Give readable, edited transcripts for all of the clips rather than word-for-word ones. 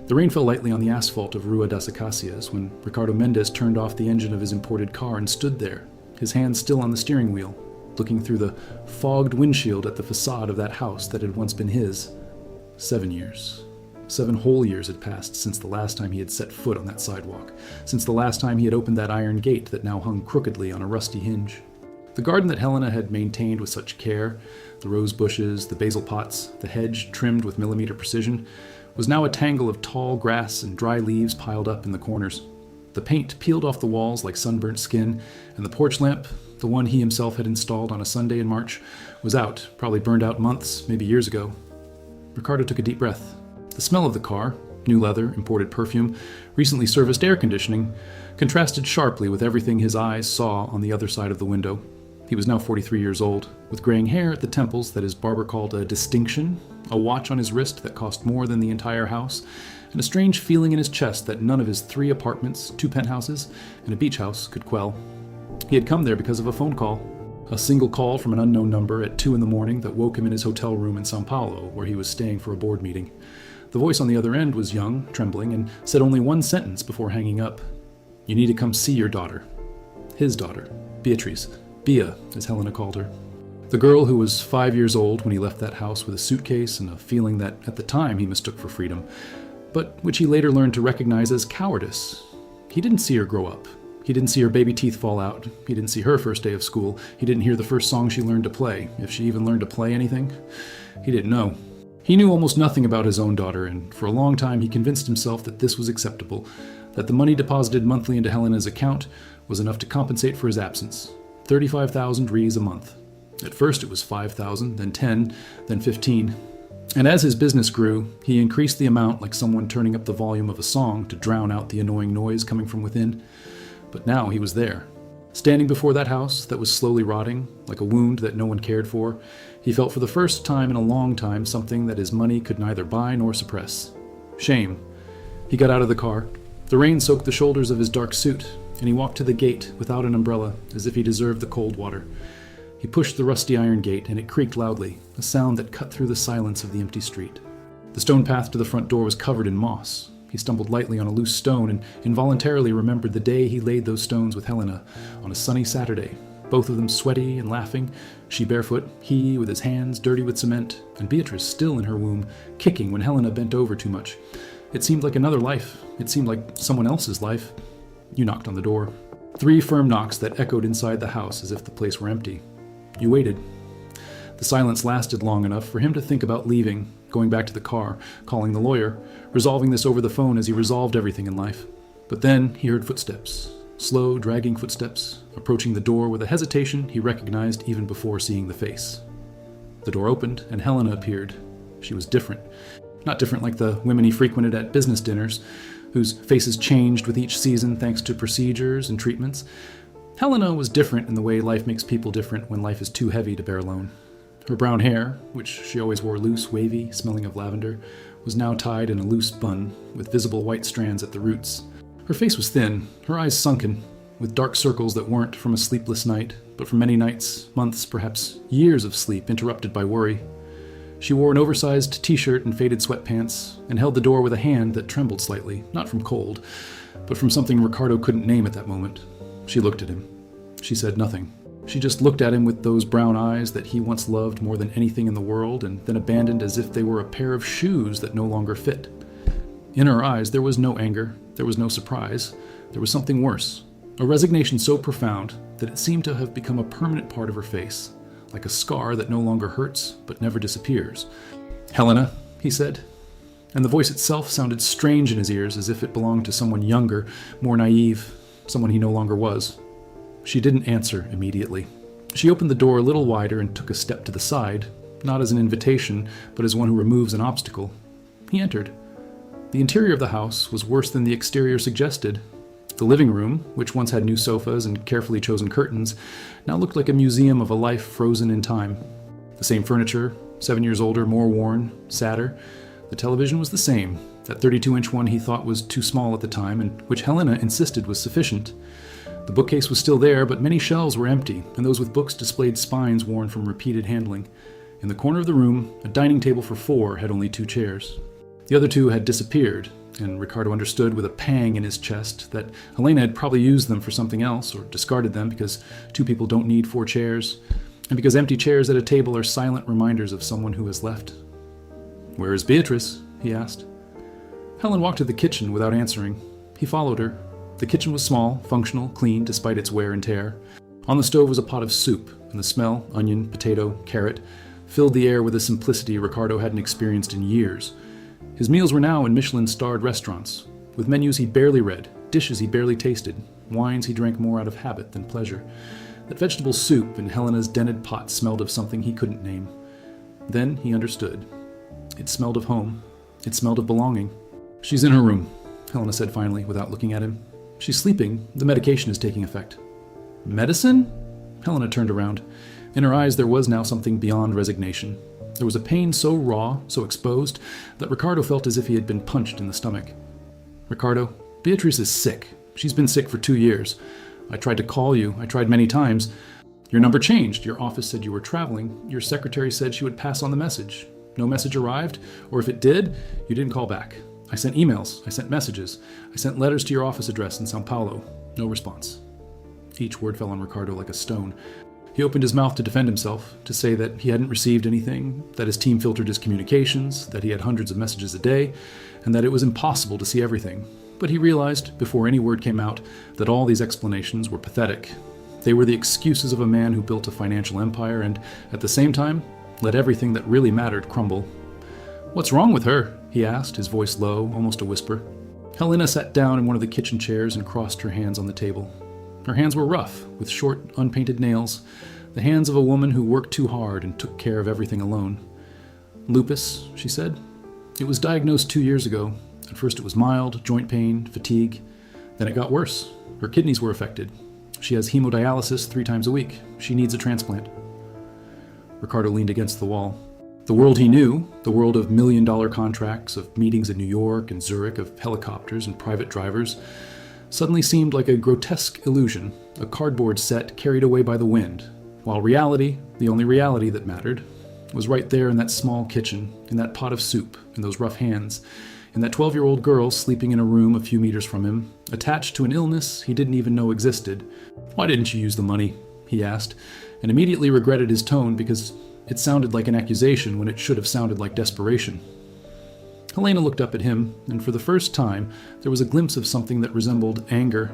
The rain fell lightly on the asphalt of Rua das Acacias when Ricardo Mendes turned off the engine of his imported car and stood there, his hand still on the steering wheel, looking through the fogged windshield at the facade of that house that had once been his. 7 years. 7 whole years had passed since the last time he had set foot on that sidewalk, since the last time he had opened that iron gate that now hung crookedly on a rusty hinge. The garden that Helena had maintained with such care, the rose bushes, the basil pots, the hedge trimmed with millimeter precision, was now a tangle of tall grass and dry leaves piled up in the corners. The paint peeled off the walls like sunburnt skin, and the porch lamp, the one he himself had installed on a Sunday in March, was out, probably burned out months, maybe years ago. Ricardo took a deep breath. The smell of the car, new leather, imported perfume, recently serviced air conditioning, contrasted sharply with everything his eyes saw on the other side of the window. He was now 43 years old, with graying hair at the temples that his barber called a distinction, a watch on his wrist that cost more than the entire house, and a strange feeling in his chest that none of his 3 apartments, 2 penthouses, and a beach house could quell. He had come there because of a phone call. A single call from an unknown number at 2 a.m. that woke him in his hotel room in Sao Paulo, where he was staying for a board meeting. The voice on the other end was young, trembling, and said only one sentence before hanging up. "You need to come see your daughter." His daughter, Beatriz. Bea, as Helena called her. The girl who was 5 years old when he left that house with a suitcase and a feeling that at the time he mistook for freedom, but which he later learned to recognize as cowardice. He didn't see her grow up. He didn't see her baby teeth fall out. He didn't see her first day of school. He didn't hear the first song she learned to play, if she even learned to play anything. He didn't know. He knew almost nothing about his own daughter, and for a long time he convinced himself that this was acceptable, that the money deposited monthly into Helena's account was enough to compensate for his absence. 35,000 Ries a month. At first it was 5,000, then 10, then 15. And as his business grew, he increased the amount like someone turning up the volume of a song to drown out the annoying noise coming from within. But now he was there. Standing before that house that was slowly rotting, like a wound that no one cared for, he felt for the first time in a long time something that his money could neither buy nor suppress. Shame. He got out of the car. The rain soaked the shoulders of his dark suit, and he walked to the gate without an umbrella, as if he deserved the cold water. He pushed the rusty iron gate, and it creaked loudly, a sound that cut through the silence of the empty street. The stone path to the front door was covered in moss. He stumbled lightly on a loose stone and involuntarily remembered the day he laid those stones with Helena on a sunny Saturday, both of them sweaty and laughing, she barefoot, he with his hands dirty with cement, and Beatriz still in her womb, kicking when Helena bent over too much. It seemed like another life. It seemed like someone else's life. You knocked on the door. 3 firm knocks that echoed inside the house as if the place were empty. You waited. The silence lasted long enough for him to think about leaving, going back to the car, calling the lawyer, resolving this over the phone as he resolved everything in life. But then he heard footsteps, slow, dragging footsteps, approaching the door with a hesitation he recognized even before seeing the face. The door opened, and Helena appeared. She was different. Not different like the women he frequented at business dinners, whose faces changed with each season thanks to procedures and treatments. Helena was different in the way life makes people different when life is too heavy to bear alone. Her brown hair, which she always wore loose, wavy, smelling of lavender, was now tied in a loose bun, with visible white strands at the roots. Her face was thin, her eyes sunken, with dark circles that weren't from a sleepless night, but from many nights, months, perhaps years of sleep interrupted by worry. She wore an oversized t-shirt and faded sweatpants, and held the door with a hand that trembled slightly, not from cold, but from something Ricardo couldn't name at that moment. She looked at him. She said nothing. She just looked at him with those brown eyes that he once loved more than anything in the world, and then abandoned as if they were a pair of shoes that no longer fit. In her eyes there was no anger, there was no surprise, there was something worse, a resignation so profound that it seemed to have become a permanent part of her face, like a scar that no longer hurts but never disappears. "Helena," he said, and the voice itself sounded strange in his ears, as if it belonged to someone younger, more naive, someone he no longer was. She didn't answer immediately. She opened the door a little wider and took a step to the side, not as an invitation, but as one who removes an obstacle. He entered. The interior of the house was worse than the exterior suggested. The living room, which once had new sofas and carefully chosen curtains, now looked like a museum of a life frozen in time. The same furniture, 7 years older, more worn, sadder. The television was the same, that 32-inch one he thought was too small at the time, and which Helena insisted was sufficient. The bookcase was still there, but many shelves were empty, and those with books displayed spines worn from repeated handling. In the corner of the room, a dining table for 4 had only 2 chairs. The other 2 had disappeared, And Ricardo understood with a pang in his chest that Helena had probably used them for something else or discarded them because two people don't need four chairs, and because empty chairs at a table are silent reminders of someone who has left. "Where is Beatriz?" he asked. Helen walked to the kitchen without answering. He followed her. The kitchen was small, functional, clean despite its wear and tear. On the stove was a pot of soup, and the smell, onion, potato, carrot, filled the air with a simplicity Ricardo hadn't experienced in years. His meals were now in Michelin-starred restaurants, with menus he barely read, dishes he barely tasted, wines he drank more out of habit than pleasure. That vegetable soup in Helena's dented pot smelled of something he couldn't name. Then he understood. It smelled of home. It smelled of belonging. "She's in her room," Helena said finally, without looking at him. "She's sleeping. The medication is taking effect." "Medicine?" Helena turned around. In her eyes there was now something beyond resignation. There was a pain so raw, so exposed, that Ricardo felt as if he had been punched in the stomach. "Ricardo, Beatriz is sick. She's been sick for 2 years. I tried to call you. I tried many times. Your number changed. Your office said you were traveling. Your secretary said she would pass on the message. No message arrived, or if it did, you didn't call back. I sent emails. I sent messages. I sent letters to your office address in Sao Paulo. No response." Each word fell on Ricardo like a stone. He opened his mouth to defend himself, to say that he hadn't received anything, that his team filtered his communications, that he had hundreds of messages a day, and that it was impossible to see everything. But he realized, before any word came out, that all these explanations were pathetic. They were the excuses of a man who built a financial empire and, at the same time, let everything that really mattered crumble. "What's wrong with her?" he asked, his voice low, almost a whisper. Helena sat down in one of the kitchen chairs and crossed her hands on the table. Her hands were rough, with short, unpainted nails, the hands of a woman who worked too hard and took care of everything alone. "Lupus," she said. "It was diagnosed 2 years ago. At first it was mild, joint pain, fatigue. Then it got worse. Her kidneys were affected. She has hemodialysis 3 times a week. She needs a transplant." Ricardo leaned against the wall. The world he knew, the world of million-dollar contracts, of meetings in New York and Zurich, of helicopters and private drivers, suddenly seemed like a grotesque illusion, a cardboard set carried away by the wind, while reality, the only reality that mattered, was right there in that small kitchen, in that pot of soup, in those rough hands, in that 12-year-old girl sleeping in a room a few meters from him, attached to an illness he didn't even know existed. "Why didn't you use the money?" he asked, and immediately regretted his tone because it sounded like an accusation when it should have sounded like desperation. Helena looked up at him, and for the first time there was a glimpse of something that resembled anger.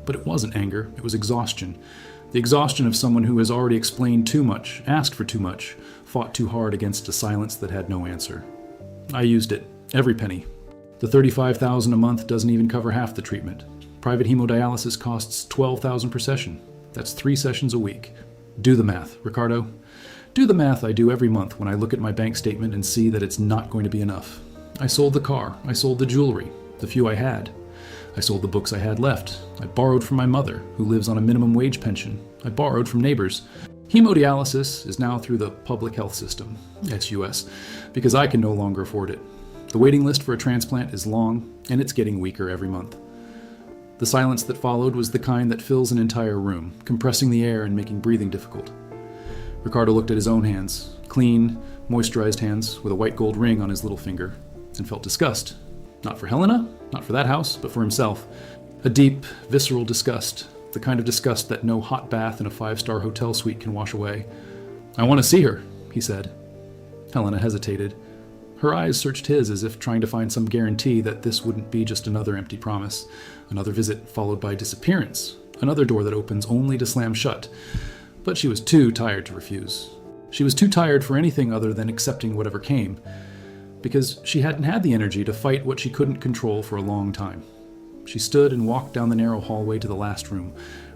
But it wasn't anger, it was exhaustion. The exhaustion of someone who has already explained too much, asked for too much, fought too hard against a silence that had no answer. "I used it, every penny. The $35,000 a month doesn't even cover half the treatment. Private hemodialysis costs $12,000 per session. That's 3 sessions a week. Do the math, Ricardo. Do the math I do every month when I look at my bank statement and see that it's not going to be enough. I sold the car. I sold the jewelry, the few I had. I sold the books I had left. I borrowed from my mother, who lives on a minimum wage pension. I borrowed from neighbors. Hemodialysis is now through the public health system, SUS, because I can no longer afford it. The waiting list for a transplant is long, and it's getting weaker every month." The silence that followed was the kind that fills an entire room, compressing the air and making breathing difficult. Ricardo looked at his own hands, clean, moisturized hands with a white gold ring on his little finger, and felt disgust. Not for Helena, not for that house, but for himself. A deep, visceral disgust, the kind of disgust that no hot bath in a 5-star hotel suite can wash away. "I want to see her," he said. Helena hesitated. Her eyes searched his as if trying to find some guarantee that this wouldn't be just another empty promise, another visit followed by disappearance, another door that opens only to slam shut. But she was too tired to refuse. She was too tired for anything other than accepting whatever came, because she hadn't had the energy to fight what she couldn't control for a long time. She stood and walked down the narrow hallway to the last room.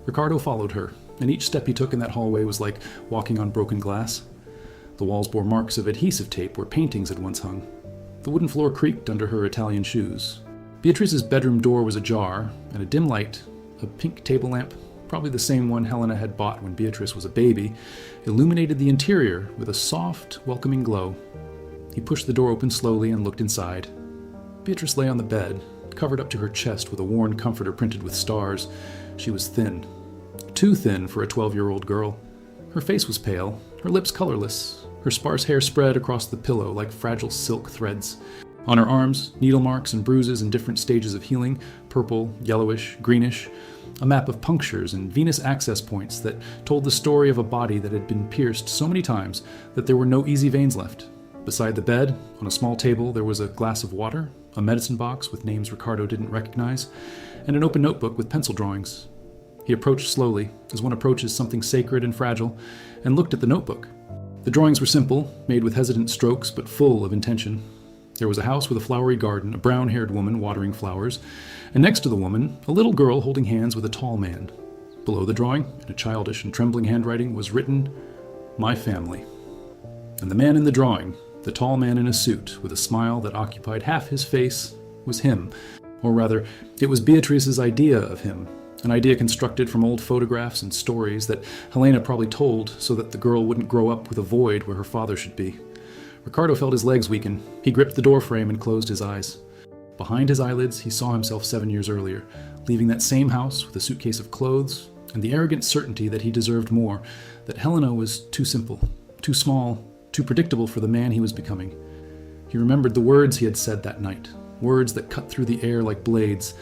Ricardo followed her, and each step he took in that hallway was like walking on broken glass. The walls bore marks of adhesive tape where paintings had once hung. The wooden floor creaked under her Italian shoes. Beatriz's bedroom door was ajar, and a dim light, a pink table lamp, probably the same one Helena had bought when Beatriz was a baby, illuminated the interior with a soft, welcoming glow. He pushed the door open slowly and looked inside. Beatriz lay on the bed, covered up to her chest with a worn comforter printed with stars. She was thin. Too thin for a 12-year-old girl. Her face was pale, her lips colorless, her sparse hair spread across the pillow like fragile silk threads. On her arms, needle marks and bruises in different stages of healing, purple, yellowish, greenish, a map of punctures and venous access points that told the story of a body that had been pierced so many times that there were no easy veins left. Beside the bed, on a small table, there was a glass of water, a medicine box with names Ricardo didn't recognize, and an open notebook with pencil drawings. He approached slowly, as one approaches something sacred and fragile, and looked at the notebook. The drawings were simple, made with hesitant strokes, but full of intention. There was a house with a flowery garden, a brown-haired woman watering flowers, and next to the woman, a little girl holding hands with a tall man. Below the drawing, in a childish and trembling handwriting, was written, "My family." And the man in the drawing, the tall man in a suit, with a smile that occupied half his face, was him. Or rather, it was Beatrice's idea of him, an idea constructed from old photographs and stories that Helena probably told so that the girl wouldn't grow up with a void where her father should be. Ricardo felt his legs weaken. He gripped the doorframe and closed his eyes. Behind his eyelids, he saw himself 7 years earlier, leaving that same house with a suitcase of clothes and the arrogant certainty that he deserved more, that Helena was too simple, too small, too predictable for the man he was becoming. He remembered the words he had said that night, words that cut through the air like blades.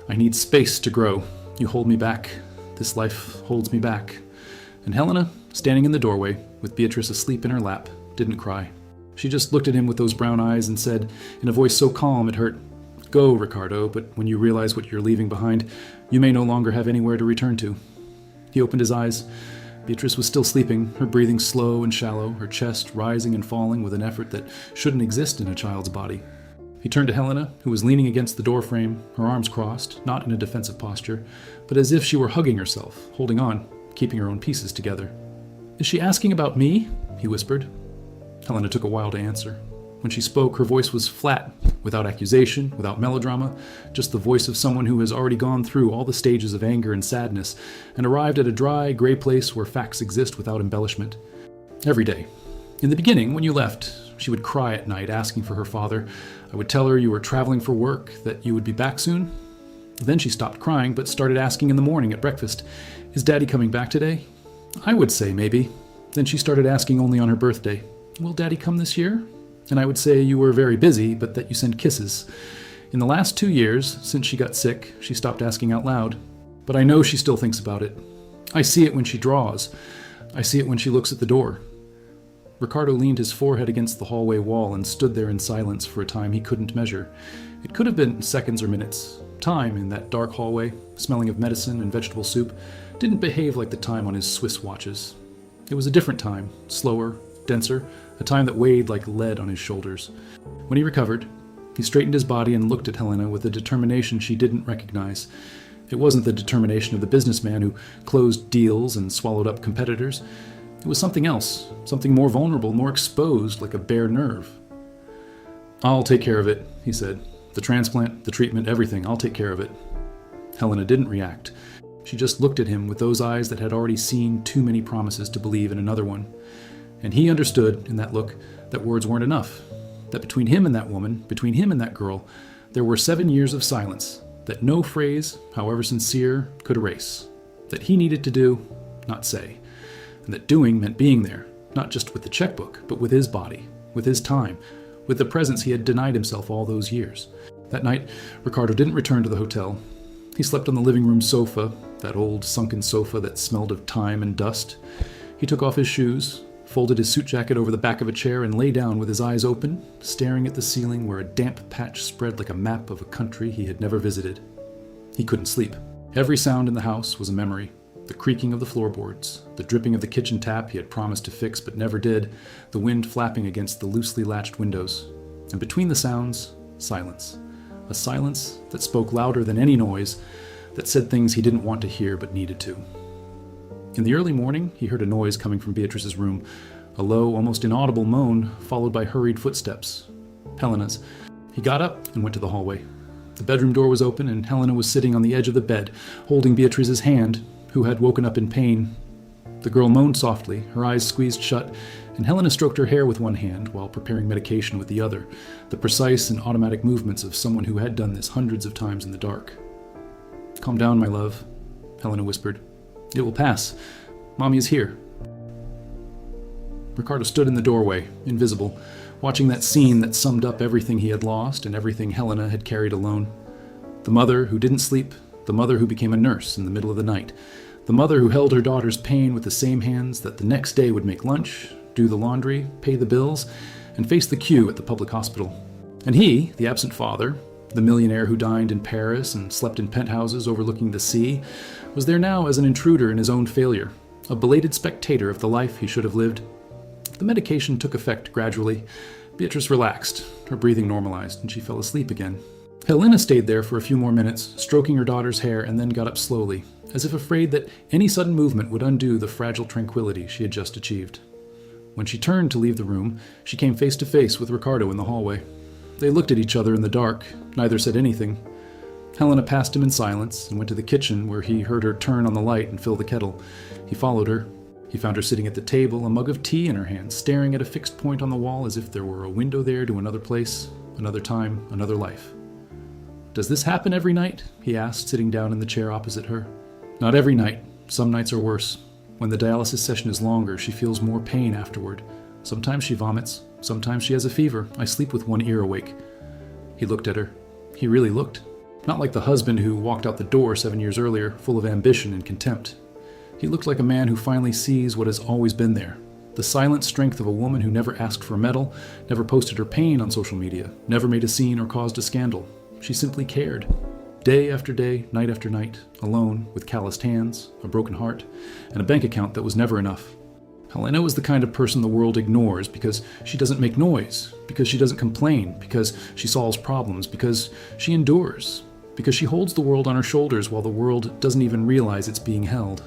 "I need space to grow. You hold me back. This life holds me back." And Helena, standing in the doorway, with Beatrice asleep in her lap, didn't cry. She just looked at him with those brown eyes and said, in a voice so calm it hurt, "Go, Ricardo, but when you realize what you're leaving behind, you may no longer have anywhere to return to." He opened his eyes. Beatrice was still sleeping, her breathing slow and shallow, her chest rising and falling with an effort that shouldn't exist in a child's body. He turned to Helena, who was leaning against the doorframe, her arms crossed, not in a defensive posture, but as if she were hugging herself, holding on, keeping her own pieces together. "Is she asking about me?" he whispered. Helena took a while to answer. When she spoke, her voice was flat, without accusation, without melodrama, just the voice of someone who has already gone through all the stages of anger and sadness and arrived at a dry, gray place where facts exist without embellishment. Every day. In the beginning, when you left, she would cry at night asking for her father. I would tell her you were traveling for work, that you would be back soon. Then she stopped crying, but started asking in the morning at breakfast, "Is Daddy coming back today?" I would say maybe. Then she started asking only on her birthday, "Will Daddy come this year?" And I would say you were very busy, but that you send kisses. In the last 2 years, since she got sick, she stopped asking out loud. But I know she still thinks about it. I see it when she draws. I see it when she looks at the door. Ricardo leaned his forehead against the hallway wall and stood there in silence for a time he couldn't measure. It could have been seconds or minutes. Time in that dark hallway, smelling of medicine and vegetable soup, didn't behave like the time on his Swiss watches. It was a different time, slower, denser, a time that weighed like lead on his shoulders. When he recovered, he straightened his body and looked at Helena with a determination she didn't recognize. It wasn't the determination of the businessman who closed deals and swallowed up competitors. It was something else, something more vulnerable, more exposed, like a bare nerve. "I'll take care of it," he said. "The transplant, the treatment, everything, I'll take care of it." Helena didn't react. She just looked at him with those eyes that had already seen too many promises to believe in another one. And he understood, in that look, that words weren't enough. That between him and that woman, between him and that girl, there were 7 years of silence that no phrase, however sincere, could erase. That he needed to do, not say. And that doing meant being there, not just with the checkbook, but with his body, with his time, with the presence he had denied himself all those years. That night, Ricardo didn't return to the hotel. He slept on the living room sofa, that old sunken sofa that smelled of time and dust. He took off his shoes, folded his suit jacket over the back of a chair, and lay down with his eyes open, staring at the ceiling where a damp patch spread like a map of a country he had never visited. He couldn't sleep. Every sound in the house was a memory. The creaking of the floorboards, the dripping of the kitchen tap he had promised to fix but never did, the wind flapping against the loosely latched windows. And between the sounds, silence. A silence that spoke louder than any noise, that said things he didn't want to hear but needed to. In the early morning, he heard a noise coming from Beatrice's room, a low, almost inaudible moan, followed by hurried footsteps. Helena's. He got up and went to the hallway. The bedroom door was open, and Helena was sitting on the edge of the bed, holding Beatrice's hand, who had woken up in pain. The girl moaned softly, her eyes squeezed shut, and Helena stroked her hair with one hand while preparing medication with the other, the precise and automatic movements of someone who had done this hundreds of times in the dark. "Calm down, my love," Helena whispered. "It will pass. Mommy is here." Ricardo stood in the doorway, invisible, watching that scene that summed up everything he had lost and everything Helena had carried alone. The mother who didn't sleep, the mother who became a nurse in the middle of the night, the mother who held her daughter's pain with the same hands that the next day would make lunch, do the laundry, pay the bills, and face the queue at the public hospital. And he, the absent father, the millionaire who dined in Paris and slept in penthouses overlooking the sea, was there now as an intruder in his own failure, a belated spectator of the life he should have lived. The medication took effect gradually. Beatriz relaxed, her breathing normalized, and she fell asleep again. Helena stayed there for a few more minutes, stroking her daughter's hair, and then got up slowly, as if afraid that any sudden movement would undo the fragile tranquility she had just achieved. When she turned to leave the room, she came face to face with Ricardo in the hallway. They looked at each other in the dark. Neither said anything. Helena passed him in silence and went to the kitchen, where he heard her turn on the light and fill the kettle. He followed her. He found her sitting at the table, a mug of tea in her hand, staring at a fixed point on the wall as if there were a window there to another place, another time, another life. "Does this happen every night?" he asked, sitting down in the chair opposite her. "Not every night. Some nights are worse. When the dialysis session is longer, she feels more pain afterward. Sometimes she vomits. Sometimes she has a fever. I sleep with one ear awake." He looked at her. He really looked. Not like the husband who walked out the door 7 years earlier, full of ambition and contempt. He looked like a man who finally sees what has always been there. The silent strength of a woman who never asked for a medal, never posted her pain on social media, never made a scene or caused a scandal. She simply cared. Day after day, night after night, alone, with calloused hands, a broken heart, and a bank account that was never enough. Helena was the kind of person the world ignores because she doesn't make noise, because she doesn't complain, because she solves problems, because she endures, because she holds the world on her shoulders while the world doesn't even realize it's being held.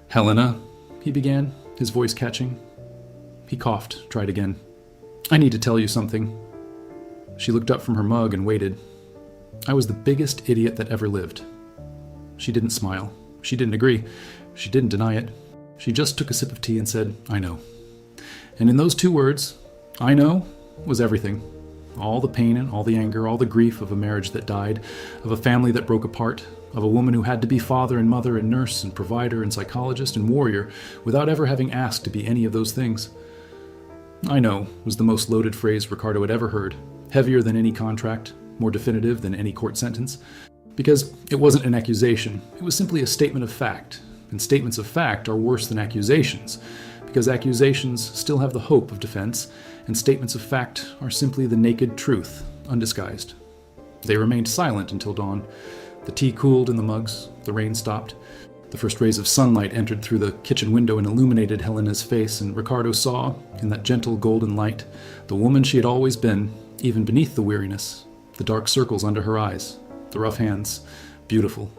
"Helena," he began, his voice catching. He coughed, tried again. "I need to tell you something." She looked up from her mug and waited. "I was the biggest idiot that ever lived." She didn't smile. She didn't agree. She didn't deny it. She just took a sip of tea and said, "I know." And in those two words, "I know," was everything. All the pain and all the anger, all the grief of a marriage that died, of a family that broke apart, of a woman who had to be father and mother and nurse and provider and psychologist and warrior without ever having asked to be any of those things. "I know" was the most loaded phrase Ricardo had ever heard, heavier than any contract, more definitive than any court sentence, because it wasn't an accusation, it was simply a statement of fact. And statements of fact are worse than accusations, because accusations still have the hope of defense, and statements of fact are simply the naked truth, undisguised. They remained silent until dawn. The tea cooled in the mugs, the rain stopped. The first rays of sunlight entered through the kitchen window and illuminated Helena's face, and Ricardo saw, in that gentle golden light, the woman she had always been, even beneath the weariness, the dark circles under her eyes, the rough hands, beautiful.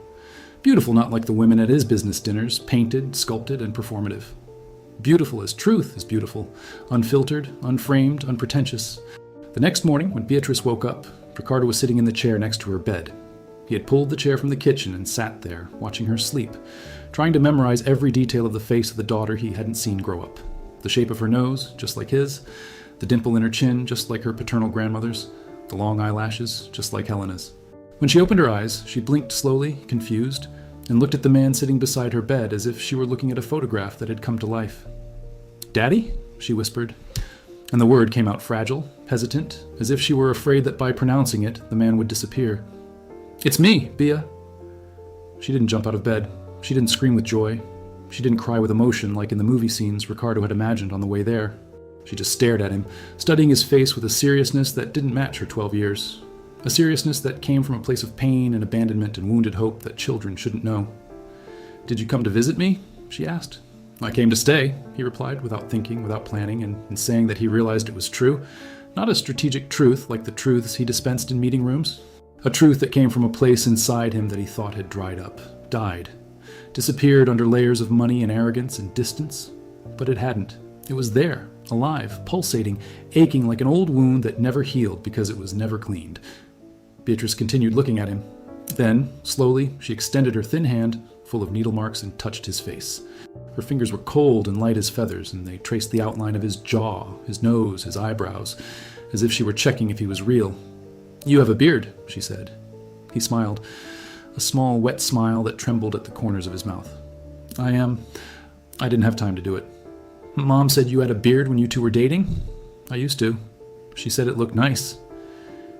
Beautiful not like the women at his business dinners, painted, sculpted, and performative. Beautiful as truth is beautiful, unfiltered, unframed, unpretentious. The next morning, when Beatriz woke up, Ricardo was sitting in the chair next to her bed. He had pulled the chair from the kitchen and sat there, watching her sleep, trying to memorize every detail of the face of the daughter he hadn't seen grow up. The shape of her nose, just like his, the dimple in her chin, just like her paternal grandmother's, the long eyelashes, just like Helena's. When she opened her eyes, she blinked slowly, confused, and looked at the man sitting beside her bed as if she were looking at a photograph that had come to life. "Daddy?" she whispered, and the word came out fragile, hesitant, as if she were afraid that by pronouncing it, the man would disappear. "It's me, Bea." She didn't jump out of bed. She didn't scream with joy. She didn't cry with emotion like in the movie scenes Ricardo had imagined on the way there. She just stared at him, studying his face with a seriousness that didn't match her 12 years. A seriousness that came from a place of pain and abandonment and wounded hope that children shouldn't know. "Did you come to visit me?" she asked. "I came to stay," he replied, without thinking, without planning, and in saying that he realized it was true. Not a strategic truth like the truths he dispensed in meeting rooms. A truth that came from a place inside him that he thought had dried up, died, disappeared under layers of money and arrogance and distance. But it hadn't. It was there, alive, pulsating, aching like an old wound that never healed because it was never cleaned. Beatriz continued looking at him. Then, slowly, she extended her thin hand, full of needle marks, and touched his face. Her fingers were cold and light as feathers, and they traced the outline of his jaw, his nose, his eyebrows, as if she were checking if he was real. "You have a beard," she said. He smiled, a small, wet smile that trembled at the corners of his mouth. I didn't have time to do it." "Mom said you had a beard when you two were dating?" I used to. She said it looked nice.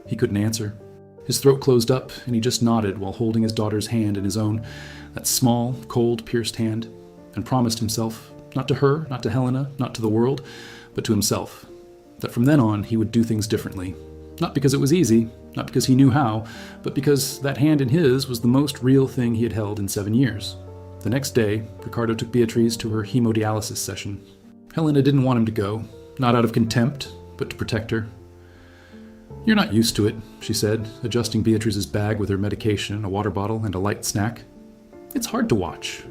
He couldn't answer. His throat closed up, and he just nodded while holding his daughter's hand in his own, that small, cold, pierced hand, and promised himself, not to her, not to Helena, not to the world, but to himself, that from then on he would do things differently. Not because it was easy, not because he knew how, but because that hand in his was the most real thing he had held in 7 years. The next day, Ricardo took Beatriz to her hemodialysis session. Helena didn't want him to go, not out of contempt, but to protect her. "You're not used to it," she said, adjusting Beatriz's bag with her medication, a water bottle, and a light snack. "It's hard to watch."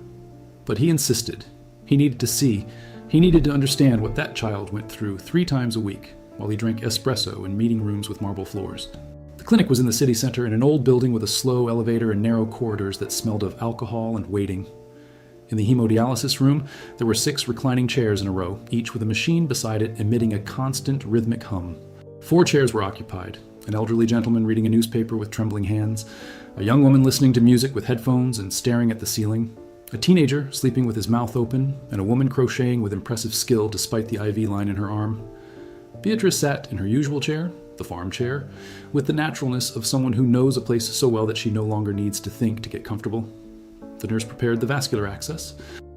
But he insisted. He needed to see. He needed to understand what that child went through 3 times a week, while he drank espresso in meeting rooms with marble floors. The clinic was in the city center in an old building with a slow elevator and narrow corridors that smelled of alcohol and waiting. In the hemodialysis room, there were 6 reclining chairs in a row, each with a machine beside it emitting a constant rhythmic hum. 4 chairs were occupied, an elderly gentleman reading a newspaper with trembling hands, a young woman listening to music with headphones and staring at the ceiling, a teenager sleeping with his mouth open, and a woman crocheting with impressive skill despite the IV line in her arm. Beatriz sat in her usual chair, the farm chair, with the naturalness of someone who knows a place so well that she no longer needs to think to get comfortable. The nurse prepared the vascular access.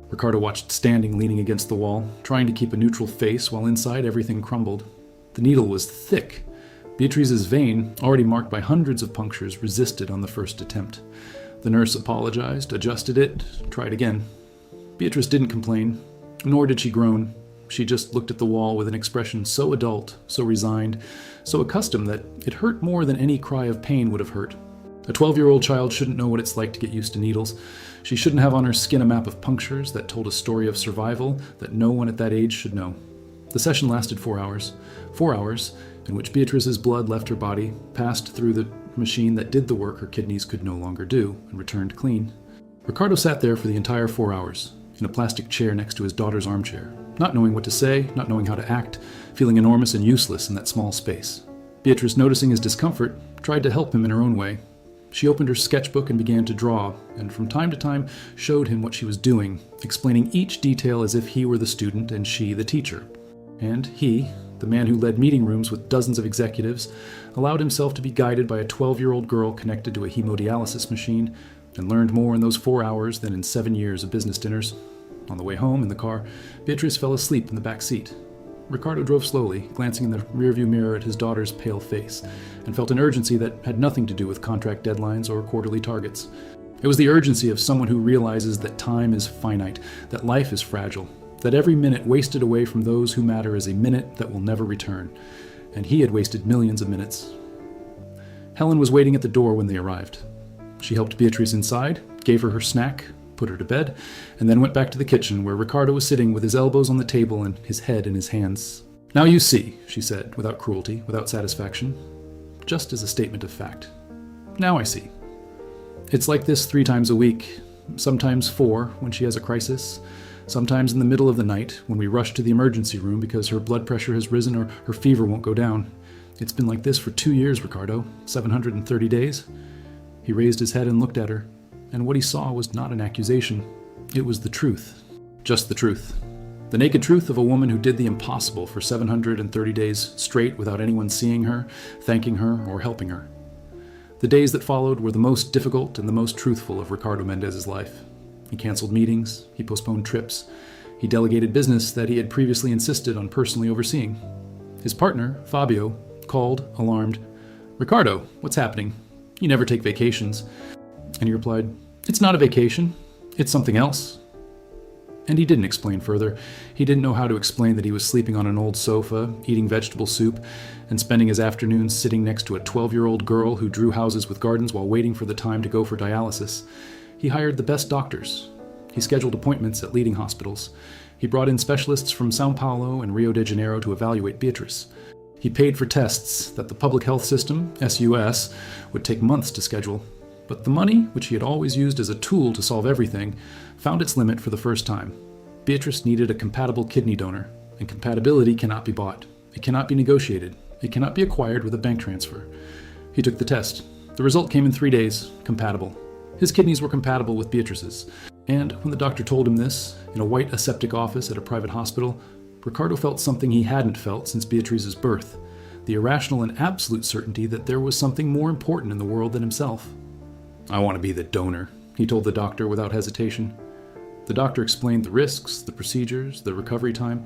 Ricardo watched standing leaning against the wall, trying to keep a neutral face while inside everything crumbled. The needle was thick. Beatriz's vein, already marked by hundreds of punctures, resisted on the first attempt. The nurse apologized, adjusted it, tried again. Beatriz didn't complain, nor did she groan. She just looked at the wall with an expression so adult, so resigned, so accustomed that it hurt more than any cry of pain would have hurt. A 12-year-old child shouldn't know what it's like to get used to needles. She shouldn't have on her skin a map of punctures that told a story of survival that no one at that age should know. The session lasted 4 hours. 4 hours in which Beatriz's blood left her body, passed through the machine that did the work her kidneys could no longer do, and returned clean. Ricardo sat there for the entire 4 hours, in a plastic chair next to his daughter's armchair, not knowing what to say, not knowing how to act, feeling enormous and useless in that small space. Beatriz, noticing his discomfort, tried to help him in her own way. She opened her sketchbook and began to draw, and from time to time showed him what she was doing, explaining each detail as if he were the student and she the teacher. And he, the man who led meeting rooms with dozens of executives, allowed himself to be guided by a 12-year-old girl connected to a hemodialysis machine, and learned more in those 4 hours than in 7 years of business dinners. On the way home in the car, Beatriz fell asleep in the back seat. Ricardo drove slowly, glancing in the rearview mirror at his daughter's pale face, and felt an urgency that had nothing to do with contract deadlines or quarterly targets. It was the urgency of someone who realizes that time is finite, that life is fragile, that every minute wasted away from those who matter is a minute that will never return, and he had wasted millions of minutes. Helen was waiting at the door when they arrived. She helped Beatriz inside, gave her snack, put her to bed, and then went back to the kitchen where Ricardo was sitting with his elbows on the table and his head in his hands. "Now you see," she said, without cruelty, without satisfaction, just as a statement of fact. "Now I see. It's like this 3 times a week, sometimes 4 when she has a crisis, sometimes in the middle of the night when we rush to the emergency room because her blood pressure has risen or her fever won't go down. It's been like this for 2 years, Ricardo, 730 days. He raised his head and looked at her, and what he saw was not an accusation. It was the truth. Just the truth. The naked truth of a woman who did the impossible for 730 days straight without anyone seeing her, thanking her, or helping her. The days that followed were the most difficult and the most truthful of Ricardo Mendes' life. He canceled meetings, he postponed trips, he delegated business that he had previously insisted on personally overseeing. His partner, Fabio, called, alarmed, "Ricardo, what's happening? You never take vacations." And he replied, "It's not a vacation. It's something else." And he didn't explain further. He didn't know how to explain that he was sleeping on an old sofa, eating vegetable soup, and spending his afternoons sitting next to a 12-year-old girl who drew houses with gardens while waiting for the time to go for dialysis. He hired the best doctors. He scheduled appointments at leading hospitals. He brought in specialists from Sao Paulo and Rio de Janeiro to evaluate Beatriz. He paid for tests that the public health system, SUS, would take months to schedule. But the money, which he had always used as a tool to solve everything, found its limit for the first time. Beatriz needed a compatible kidney donor, and compatibility cannot be bought. It cannot be negotiated. It cannot be acquired with a bank transfer. He took the test. The result came in 3 days, compatible. His kidneys were compatible with Beatriz's. And when the doctor told him this, in a white aseptic office at a private hospital, Ricardo felt something he hadn't felt since Beatriz's birth, the irrational and absolute certainty that there was something more important in the world than himself. "I want to be the donor," he told the doctor without hesitation. The doctor explained the risks, the procedures, the recovery time.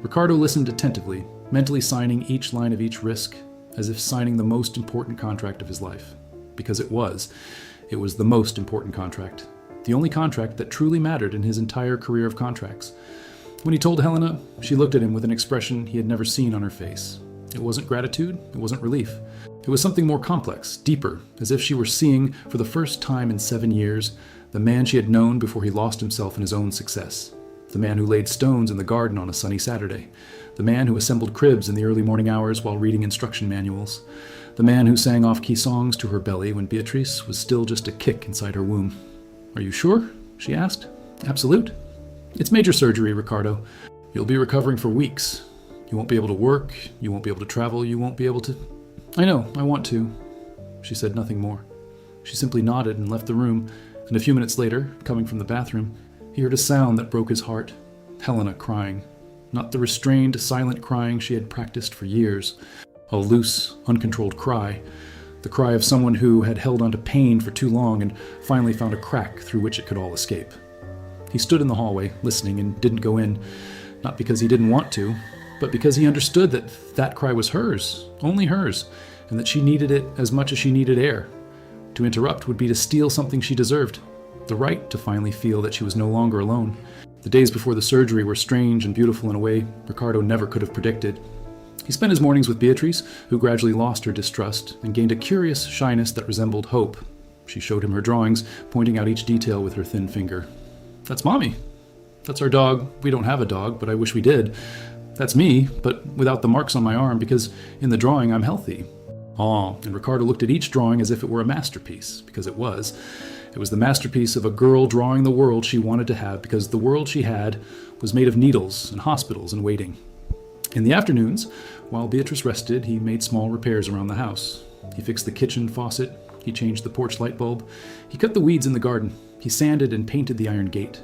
Ricardo listened attentively, mentally signing each line of each risk, as if signing the most important contract of his life. Because it was the most important contract. The only contract that truly mattered in his entire career of contracts. When he told Helena, she looked at him with an expression he had never seen on her face. It wasn't gratitude, it wasn't relief. It was something more complex, deeper, as if she were seeing, for the first time in 7 years, the man she had known before he lost himself in his own success. The man who laid stones in the garden on a sunny Saturday. The man who assembled cribs in the early morning hours while reading instruction manuals. The man who sang off-key songs to her belly when Beatriz was still just a kick inside her womb. "Are you sure?" she asked. "Absolute. It's major surgery, Ricardo. You'll be recovering for weeks. You won't be able to work, you won't be able to travel, you won't be able to—" "I know, I want to." She said nothing more. She simply nodded and left the room, and a few minutes later, coming from the bathroom, he heard a sound that broke his heart. Helena crying. Not the restrained, silent crying she had practiced for years. A loose, uncontrolled cry. The cry of someone who had held onto pain for too long and finally found a crack through which it could all escape. He stood in the hallway, listening, and didn't go in. Not because he didn't want to, but because he understood that that cry was hers, only hers, and that she needed it as much as she needed air. To interrupt would be to steal something she deserved, the right to finally feel that she was no longer alone. The days before the surgery were strange and beautiful in a way Ricardo never could have predicted. He spent his mornings with Beatriz, who gradually lost her distrust and gained a curious shyness that resembled hope. She showed him her drawings, pointing out each detail with her thin finger. "That's Mommy. That's our dog. We don't have a dog, but I wish we did. That's me, but without the marks on my arm, because in the drawing I'm healthy." Oh, and Ricardo looked at each drawing as if it were a masterpiece, because it was. It was the masterpiece of a girl drawing the world she wanted to have, because the world she had was made of needles and hospitals and waiting. In the afternoons, while Beatriz rested, he made small repairs around the house. He fixed the kitchen faucet, he changed the porch light bulb, he cut the weeds in the garden, he sanded and painted the iron gate.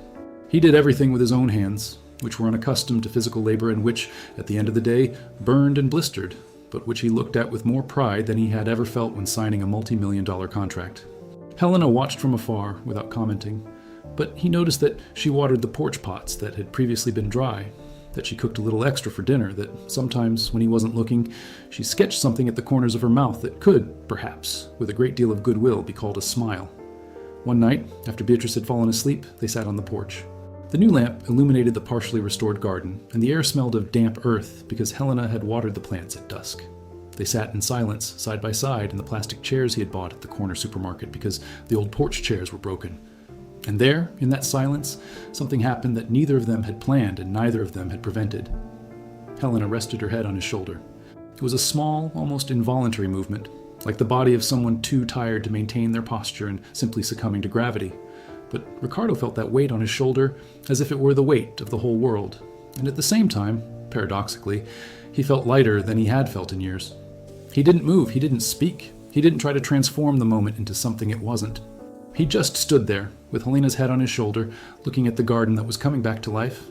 He did everything with his own hands, which were unaccustomed to physical labor and which, at the end of the day, burned and blistered, but which he looked at with more pride than he had ever felt when signing a multi-million-dollar contract. Helena watched from afar without commenting, but he noticed that she watered the porch pots that had previously been dry, that she cooked a little extra for dinner, that sometimes, when he wasn't looking, she sketched something at the corners of her mouth that could, perhaps, with a great deal of goodwill, be called a smile. One night, after Beatriz had fallen asleep, they sat on the porch. The new lamp illuminated the partially restored garden, and the air smelled of damp earth because Helena had watered the plants at dusk. They sat in silence, side by side, in the plastic chairs he had bought at the corner supermarket because the old porch chairs were broken. And there, in that silence, something happened that neither of them had planned and neither of them had prevented. Helena rested her head on his shoulder. It was a small, almost involuntary movement, like the body of someone too tired to maintain their posture and simply succumbing to gravity. But Ricardo felt that weight on his shoulder as if it were the weight of the whole world, and at the same time, paradoxically, he felt lighter than he had felt in years. He didn't move, he didn't speak, he didn't try to transform the moment into something it wasn't. He just stood there, with Helena's head on his shoulder, looking at the garden that was coming back to life,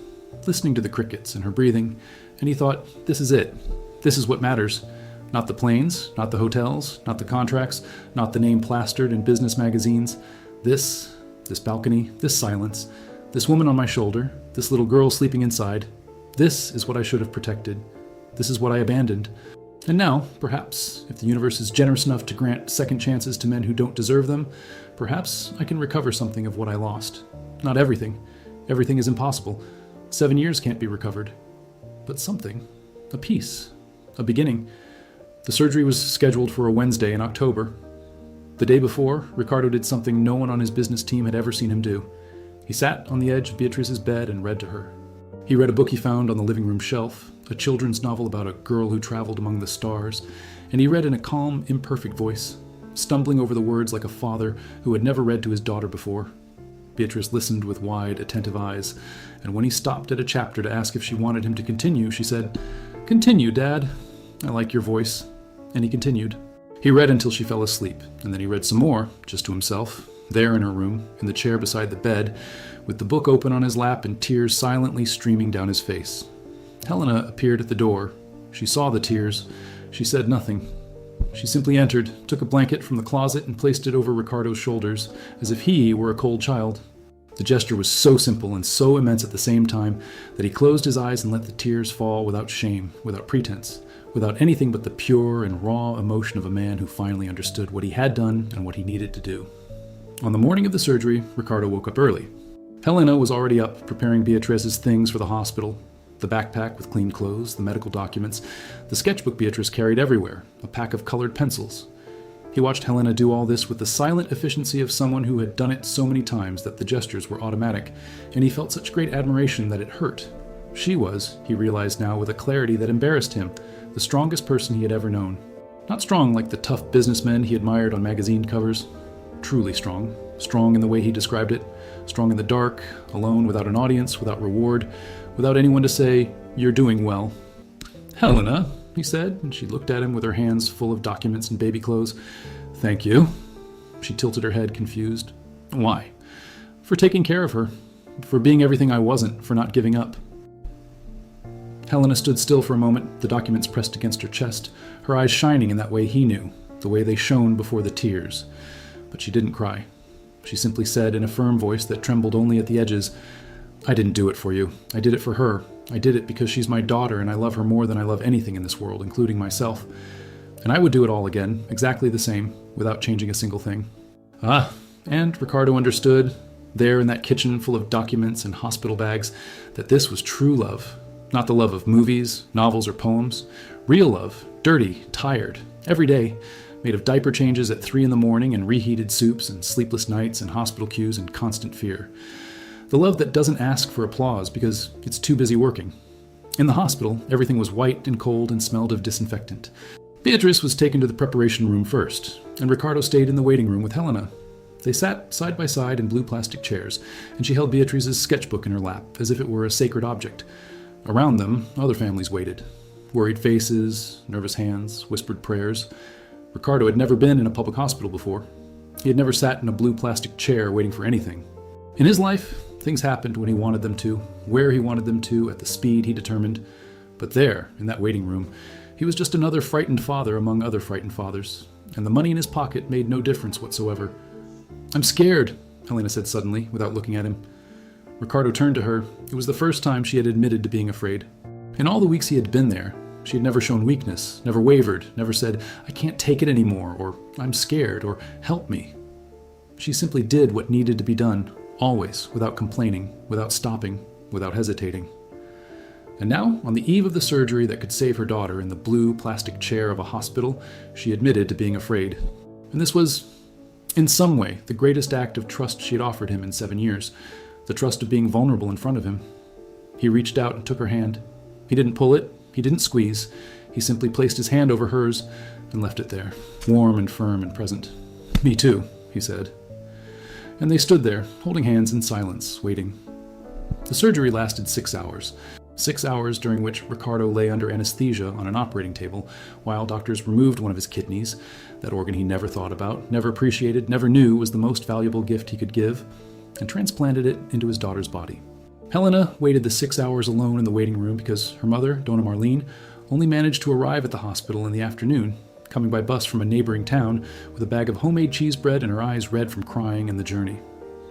listening to the crickets and her breathing, and he thought, this is it. This is what matters. Not the planes, not the hotels, not the contracts, not the name plastered in business magazines. This balcony, this silence, this woman on my shoulder, this little girl sleeping inside. This is what I should have protected. This is what I abandoned. And now, perhaps, if the universe is generous enough to grant second chances to men who don't deserve them, perhaps I can recover something of what I lost. Not everything. Everything is impossible. 7 years can't be recovered. But something. A piece. A beginning. The surgery was scheduled for a Wednesday in October. The day before, Ricardo did something no one on his business team had ever seen him do. He sat on the edge of Beatriz's bed and read to her. He read a book he found on the living room shelf, a children's novel about a girl who traveled among the stars, and he read in a calm, imperfect voice, stumbling over the words like a father who had never read to his daughter before. Beatriz listened with wide, attentive eyes, and when he stopped at a chapter to ask if she wanted him to continue, she said, "Continue, Dad. I like your voice." And he continued. He read until she fell asleep, and then he read some more, just to himself, there in her room, in the chair beside the bed, with the book open on his lap and tears silently streaming down his face. Helena appeared at the door. She saw the tears. She said nothing. She simply entered, took a blanket from the closet and placed it over Ricardo's shoulders, as if he were a cold child. The gesture was so simple and so immense at the same time that he closed his eyes and let the tears fall without shame, without pretense, without anything but the pure and raw emotion of a man who finally understood what he had done and what he needed to do. On the morning of the surgery, Ricardo woke up early. Helena was already up, preparing Beatriz's things for the hospital. The backpack with clean clothes, the medical documents, the sketchbook Beatriz carried everywhere, a pack of colored pencils. He watched Helena do all this with the silent efficiency of someone who had done it so many times that the gestures were automatic, and he felt such great admiration that it hurt. She was, he realized now with a clarity that embarrassed him, the strongest person he had ever known. Not strong like the tough businessmen he admired on magazine covers. Truly strong. Strong in the way he described it. Strong in the dark, alone, without an audience, without reward, without anyone to say, "You're doing well." "Helena," he said, and she looked at him with her hands full of documents and baby clothes. "Thank you." She tilted her head, confused. "Why?" "For taking care of her. For being everything I wasn't. For not giving up." Helena stood still for a moment, the documents pressed against her chest, her eyes shining in that way he knew, the way they shone before the tears. But she didn't cry. She simply said in a firm voice that trembled only at the edges, "I didn't do it for you. I did it for her. I did it because she's my daughter and I love her more than I love anything in this world, including myself. And I would do it all again, exactly the same, without changing a single thing." And Ricardo understood, there in that kitchen full of documents and hospital bags, that this was true love. Not the love of movies, novels, or poems. Real love, dirty, tired, every day, made of diaper changes at 3 a.m. and reheated soups and sleepless nights and hospital queues and constant fear. The love that doesn't ask for applause because it's too busy working. In the hospital, everything was white and cold and smelled of disinfectant. Beatriz was taken to the preparation room first, and Ricardo stayed in the waiting room with Helena. They sat side by side in blue plastic chairs, and she held Beatriz's sketchbook in her lap, as if it were a sacred object. Around them, other families waited. Worried faces, nervous hands, whispered prayers. Ricardo had never been in a public hospital before. He had never sat in a blue plastic chair waiting for anything. In his life, things happened when he wanted them to, where he wanted them to, at the speed he determined. But there, in that waiting room, he was just another frightened father among other frightened fathers, and the money in his pocket made no difference whatsoever. "I'm scared," Helena said suddenly, without looking at him. Ricardo turned to her. It was the first time she had admitted to being afraid. In all the weeks he had been there, she had never shown weakness, never wavered, never said, "I can't take it anymore," or "I'm scared," or "Help me." She simply did what needed to be done, always, without complaining, without stopping, without hesitating. And now, on the eve of the surgery that could save her daughter in the blue plastic chair of a hospital, she admitted to being afraid. And this was, in some way, the greatest act of trust she had offered him in 7 years, the trust of being vulnerable in front of him. He reached out and took her hand. He didn't pull it, he didn't squeeze. He simply placed his hand over hers and left it there, warm and firm and present. "Me too," he said. And they stood there, holding hands in silence, waiting. The surgery lasted 6 hours. 6 hours during which Ricardo lay under anesthesia on an operating table, while doctors removed one of his kidneys, that organ he never thought about, never appreciated, never knew was the most valuable gift he could give, and transplanted it into his daughter's body. Helena waited the 6 hours alone in the waiting room because her mother, Dona Marlene, only managed to arrive at the hospital in the afternoon, coming by bus from a neighboring town with a bag of homemade cheese bread and her eyes red from crying and the journey.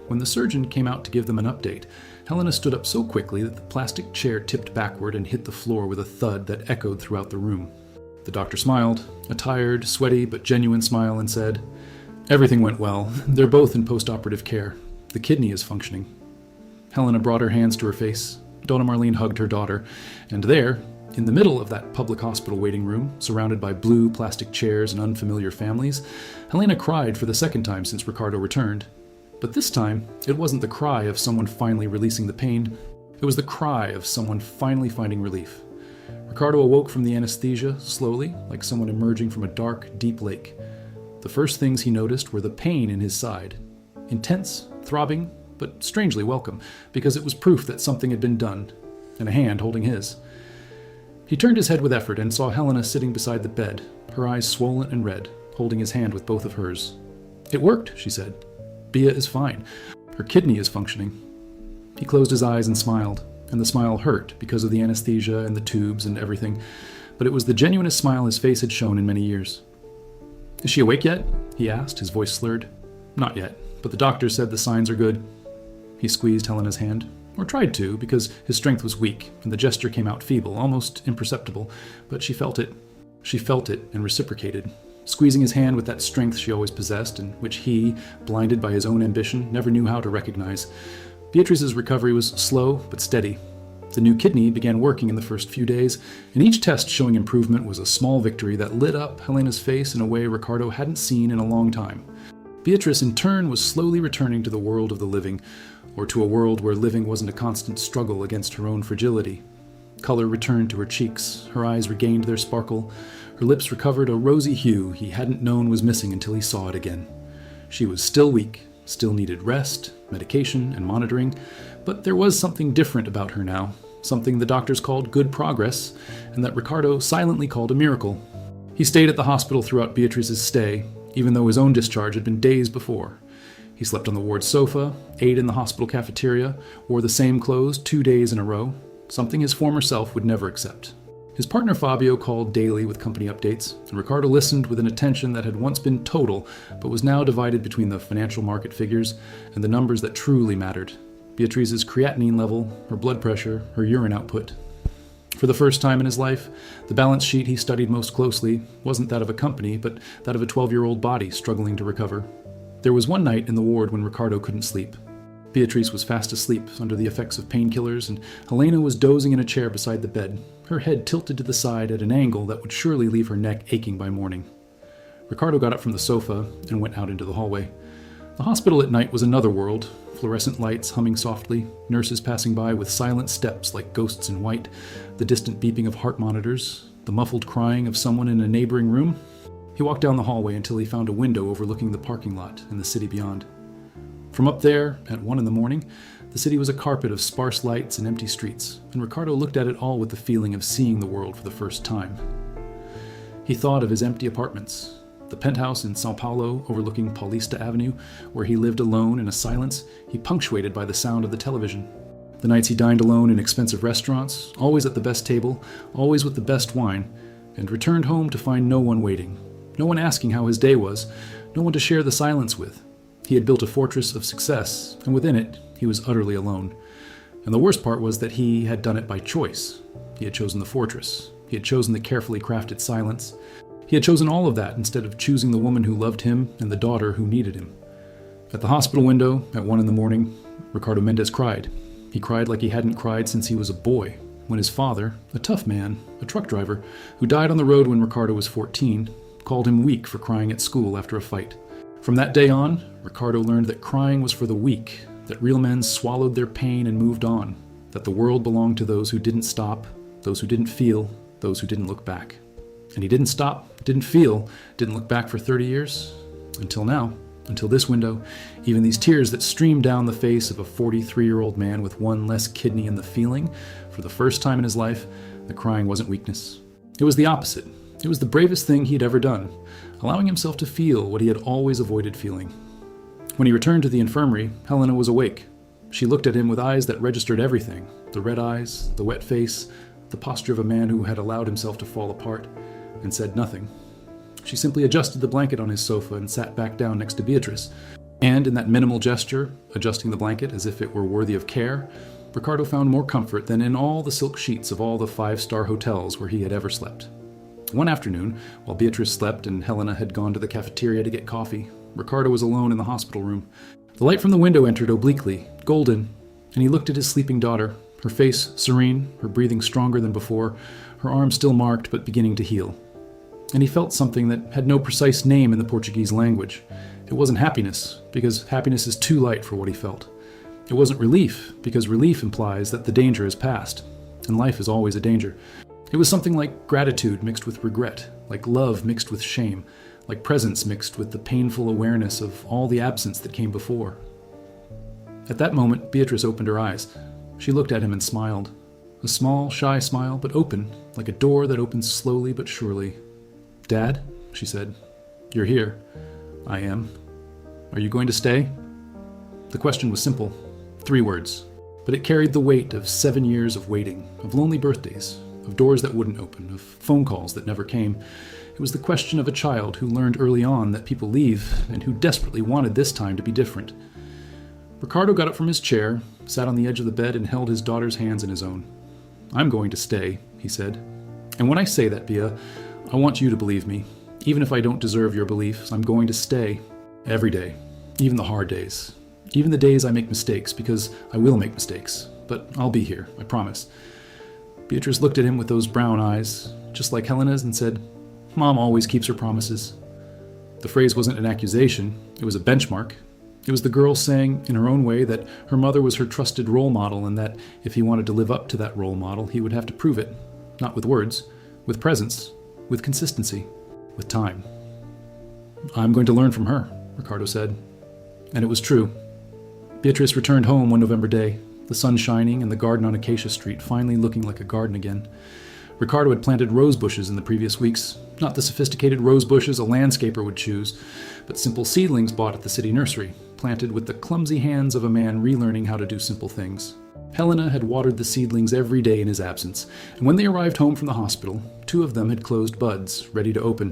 When the surgeon came out to give them an update, Helena stood up so quickly that the plastic chair tipped backward and hit the floor with a thud that echoed throughout the room. The doctor smiled, a tired, sweaty, but genuine smile, and said, "Everything went well. They're both in post-operative care. The kidney is functioning." Helena brought her hands to her face. Dona Marlene hugged her daughter, and there, in the middle of that public hospital waiting room, surrounded by blue plastic chairs and unfamiliar families, Helena cried for the second time since Ricardo returned. But this time, it wasn't the cry of someone finally releasing the pain. It was the cry of someone finally finding relief. Ricardo awoke from the anesthesia, slowly, like someone emerging from a dark, deep lake. The first things he noticed were the pain in his side. Intense, throbbing, but strangely welcome, because it was proof that something had been done, and a hand holding his. He turned his head with effort and saw Helena sitting beside the bed, her eyes swollen and red, holding his hand with both of hers. "It worked," she said. "Bea is fine. Her kidney is functioning." He closed his eyes and smiled. and the smile hurt because of the anesthesia and the tubes and everything, but it was the genuinest smile his face had shown in many years. "Is she awake yet?" he asked, his voice slurred. "Not yet, but the doctor said the signs are good." He squeezed Helena's hand, or tried to, because his strength was weak, and the gesture came out feeble, almost imperceptible, but she felt it. She felt it and reciprocated, squeezing his hand with that strength she always possessed, and which he, blinded by his own ambition, never knew how to recognize. Beatrice's recovery was slow but steady. The new kidney began working in the first few days, and each test showing improvement was a small victory that lit up Helena's face in a way Ricardo hadn't seen in a long time. Beatrice, in turn, was slowly returning to the world of the living, or to a world where living wasn't a constant struggle against her own fragility. Color returned to her cheeks, her eyes regained their sparkle, her lips recovered a rosy hue he hadn't known was missing until he saw it again. She was still weak, still needed rest, medication, and monitoring, but there was something different about her now, something the doctors called good progress, and that Ricardo silently called a miracle. He stayed at the hospital throughout Beatrice's stay, even though his own discharge had been days before. He slept on the ward sofa, ate in the hospital cafeteria, wore the same clothes 2 days in a row, something his former self would never accept. His partner Fabio called daily with company updates, and Ricardo listened with an attention that had once been total, but was now divided between the financial market figures and the numbers that truly mattered. Beatrice's creatinine level, her blood pressure, her urine output. For the first time in his life, the balance sheet he studied most closely wasn't that of a company, but that of a 12-year-old body struggling to recover. There was one night in the ward when Ricardo couldn't sleep. Beatrice was fast asleep under the effects of painkillers, and Helena was dozing in a chair beside the bed, her head tilted to the side at an angle that would surely leave her neck aching by morning. Ricardo got up from the sofa and went out into the hallway. The hospital at night was another world, fluorescent lights humming softly, nurses passing by with silent steps like ghosts in white, the distant beeping of heart monitors, the muffled crying of someone in a neighboring room. He walked down the hallway until he found a window overlooking the parking lot and the city beyond. From up there, at 1 a.m, the city was a carpet of sparse lights and empty streets, and Ricardo looked at it all with the feeling of seeing the world for the first time. He thought of his empty apartments, the penthouse in Sao Paulo overlooking Paulista Avenue, where he lived alone in a silence he punctuated by the sound of the television. The nights he dined alone in expensive restaurants, always at the best table, always with the best wine, and returned home to find no one waiting, no one asking how his day was, no one to share the silence with. He had built a fortress of success, and within it, he was utterly alone. And the worst part was that he had done it by choice. He had chosen the fortress. He had chosen the carefully crafted silence. He had chosen all of that instead of choosing the woman who loved him and the daughter who needed him. At the hospital window, at 1 a.m, Ricardo Mendes cried. He cried like he hadn't cried since he was a boy, when his father, a tough man, a truck driver, who died on the road when Ricardo was 14, called him weak for crying at school after a fight. From that day on, Ricardo learned that crying was for the weak, that real men swallowed their pain and moved on, that the world belonged to those who didn't stop, those who didn't feel, those who didn't look back. And he didn't stop, didn't feel, didn't look back for 30 years, until now, until this window, even these tears that streamed down the face of a 43-year-old man with one less kidney and the feeling, for the first time in his life, the crying wasn't weakness. It was the opposite. It was the bravest thing he'd ever done, allowing himself to feel what he had always avoided feeling. When he returned to the infirmary, Helena was awake. She looked at him with eyes that registered everything, the red eyes, the wet face, the posture of a man who had allowed himself to fall apart, and said nothing. She simply adjusted the blanket on his sofa and sat back down next to Beatrice. And in that minimal gesture, adjusting the blanket as if it were worthy of care, Ricardo found more comfort than in all the silk sheets of all the 5-star hotels where he had ever slept. One afternoon, while Beatrice slept and Helena had gone to the cafeteria to get coffee, Ricardo was alone in the hospital room. The light from the window entered obliquely, golden, and he looked at his sleeping daughter, her face serene, her breathing stronger than before, her arm still marked but beginning to heal. And he felt something that had no precise name in the Portuguese language. It wasn't happiness, because happiness is too light for what he felt. It wasn't relief, because relief implies that the danger is past, and life is always a danger. It was something like gratitude mixed with regret, like love mixed with shame, like presence mixed with the painful awareness of all the absence that came before. At that moment, Beatrice opened her eyes. She looked at him and smiled. A small, shy smile, but open, like a door that opens slowly but surely. "Dad," she said, "you're here." "I am." "Are you going to stay?" The question was simple. 3 words. but it carried the weight of 7 years of waiting, of lonely birthdays, of doors that wouldn't open, of phone calls that never came. It was the question of a child who learned early on that people leave, and who desperately wanted this time to be different. Ricardo got up from his chair, sat on the edge of the bed, and held his daughter's hands in his own. "I'm going to stay," he said. "And when I say that, Bea, I want you to believe me. Even if I don't deserve your beliefs, I'm going to stay. Every day. Even the hard days. Even the days I make mistakes, because I will make mistakes. But I'll be here, I promise." Beatriz looked at him with those brown eyes, just like Helena's, and said, "Mom always keeps her promises." The phrase wasn't an accusation, it was a benchmark. It was the girl saying, in her own way, that her mother was her trusted role model, and that if he wanted to live up to that role model, he would have to prove it. Not with words, with presence, with consistency, with time. "I'm going to learn from her," Ricardo said. And it was true. Beatriz returned home one November day, the sun shining and the garden on Acacia Street finally looking like a garden again. Ricardo had planted rose bushes in the previous weeks, not the sophisticated rose bushes a landscaper would choose, but simple seedlings bought at the city nursery, planted with the clumsy hands of a man relearning how to do simple things. Helena had watered the seedlings every day in his absence, and when they arrived home from the hospital, 2 of them had closed buds, ready to open.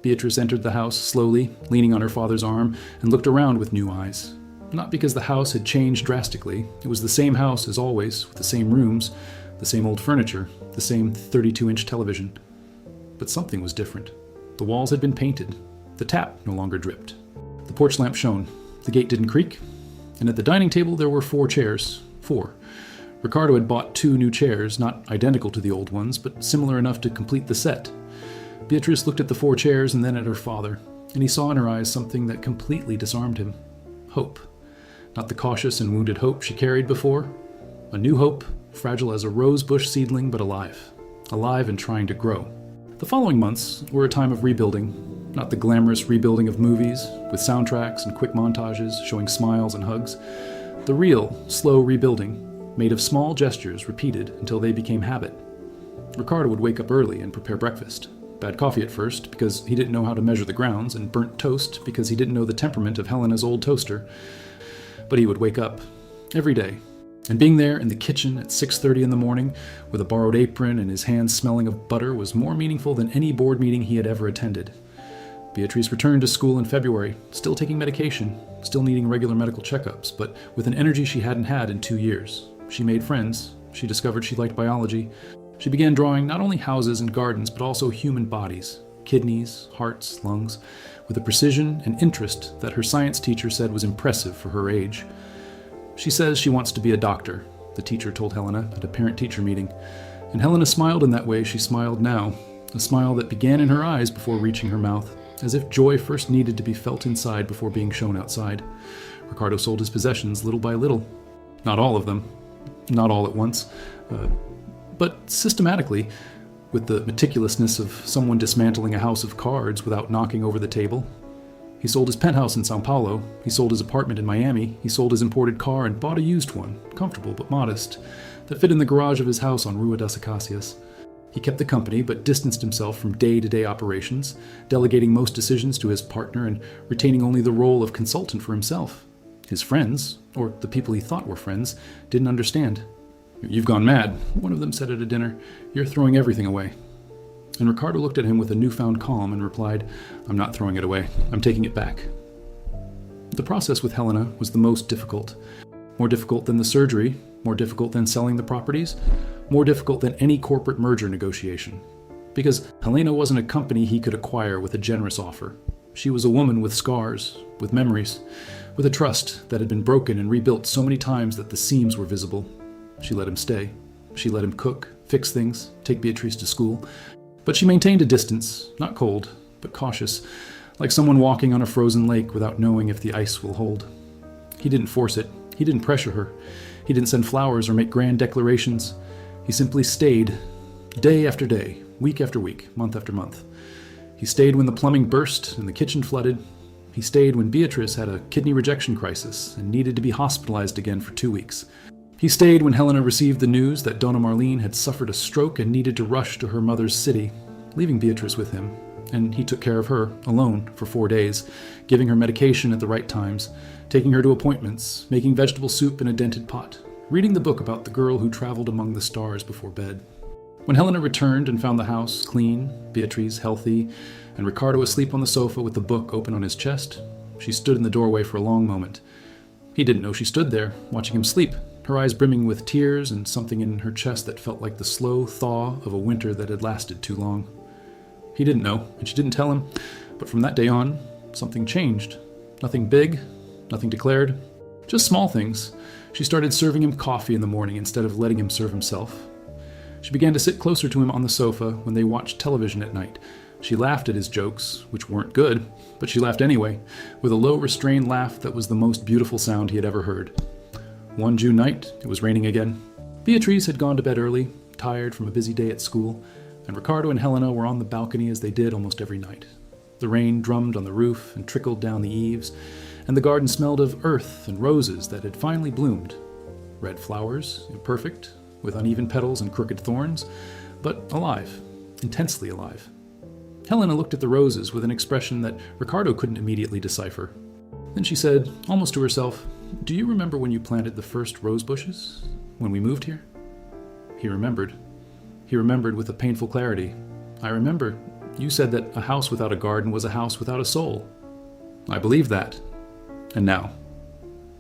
Beatriz entered the house slowly, leaning on her father's arm, and looked around with new eyes. Not because the house had changed drastically. It was the same house as always, with the same rooms, the same old furniture, the same 32-inch television. But something was different. The walls had been painted. The tap no longer dripped. The porch lamp shone. The gate didn't creak. And at the dining table there were 4 chairs. 4. Ricardo had bought 2 new chairs, not identical to the old ones, but similar enough to complete the set. Beatriz looked at the 4 chairs and then at her father, and he saw in her eyes something that completely disarmed him. Hope. Not the cautious and wounded hope she carried before. A new hope, fragile as a rosebush seedling, but alive. Alive and trying to grow. The following months were a time of rebuilding. Not the glamorous rebuilding of movies, with soundtracks and quick montages showing smiles and hugs. The real, slow rebuilding, made of small gestures repeated until they became habit. Ricardo would wake up early and prepare breakfast. Bad coffee at first, because he didn't know how to measure the grounds, and burnt toast, because he didn't know the temperament of Helena's old toaster. But he would wake up, every day, and being there in the kitchen at 6:30 in the morning, with a borrowed apron and his hands smelling of butter, was more meaningful than any board meeting he had ever attended. Beatriz returned to school in February, still taking medication, still needing regular medical checkups, but with an energy she hadn't had in 2 years. She made friends. She discovered she liked biology. She began drawing not only houses and gardens, but also human bodies, kidneys, hearts, lungs, with a precision and interest that her science teacher said was impressive for her age. She says she wants to be a doctor, the teacher told Helena at a parent-teacher meeting. And Helena smiled in that way she smiled now, a smile that began in her eyes before reaching her mouth, as if joy first needed to be felt inside before being shown outside. Ricardo sold his possessions little by little. Not all of them. Not all at once. But systematically, with the meticulousness of someone dismantling a house of cards without knocking over the table. He sold his penthouse in Sao Paulo, he sold his apartment in Miami, he sold his imported car and bought a used one, comfortable but modest, that fit in the garage of his house on Rua das Acacias. He kept the company but distanced himself from day-to-day operations, delegating most decisions to his partner and retaining only the role of consultant for himself. His friends, or the people he thought were friends, didn't understand. "You've gone mad," one of them said at a dinner. "You're throwing everything away." And Ricardo looked at him with a newfound calm and replied, "I'm not throwing it away. I'm taking it back." The process with Helena was the most difficult. More difficult than the surgery, more difficult than selling the properties, more difficult than any corporate merger negotiation. Because Helena wasn't a company he could acquire with a generous offer. She was a woman with scars, with memories, with a trust that had been broken and rebuilt so many times that the seams were visible. She let him stay. She let him cook, fix things, take Beatriz to school. But she maintained a distance, not cold, but cautious, like someone walking on a frozen lake without knowing if the ice will hold. He didn't force it. He didn't pressure her. He didn't send flowers or make grand declarations. He simply stayed, day after day, week after week, month after month. He stayed when the plumbing burst and the kitchen flooded. He stayed when Beatriz had a kidney rejection crisis and needed to be hospitalized again for 2 weeks. He stayed when Helena received the news that Dona Marlene had suffered a stroke and needed to rush to her mother's city, leaving Beatriz with him. And he took care of her, alone, for 4 days, giving her medication at the right times, taking her to appointments, making vegetable soup in a dented pot, reading the book about the girl who traveled among the stars before bed. When Helena returned and found the house clean, Beatriz healthy, and Ricardo asleep on the sofa with the book open on his chest, she stood in the doorway for a long moment. He didn't know she stood there, watching him sleep, her eyes brimming with tears and something in her chest that felt like the slow thaw of a winter that had lasted too long. He didn't know, and she didn't tell him, but from that day on, something changed. Nothing big, nothing declared, just small things. She started serving him coffee in the morning instead of letting him serve himself. She began to sit closer to him on the sofa when they watched television at night. She laughed at his jokes, which weren't good, but she laughed anyway, with a low, restrained laugh that was the most beautiful sound he had ever heard. One June night, it was raining again. Beatriz had gone to bed early, tired from a busy day at school, and Ricardo and Helena were on the balcony as they did almost every night. The rain drummed on the roof and trickled down the eaves, and the garden smelled of earth and roses that had finally bloomed. Red flowers, imperfect, with uneven petals and crooked thorns, but alive, intensely alive. Helena looked at the roses with an expression that Ricardo couldn't immediately decipher. Then she said, almost to herself, "Do you remember when you planted the first rose bushes? When we moved here?" He remembered. He remembered with a painful clarity. "I remember. You said that a house without a garden was a house without a soul." "I believe that. And now?"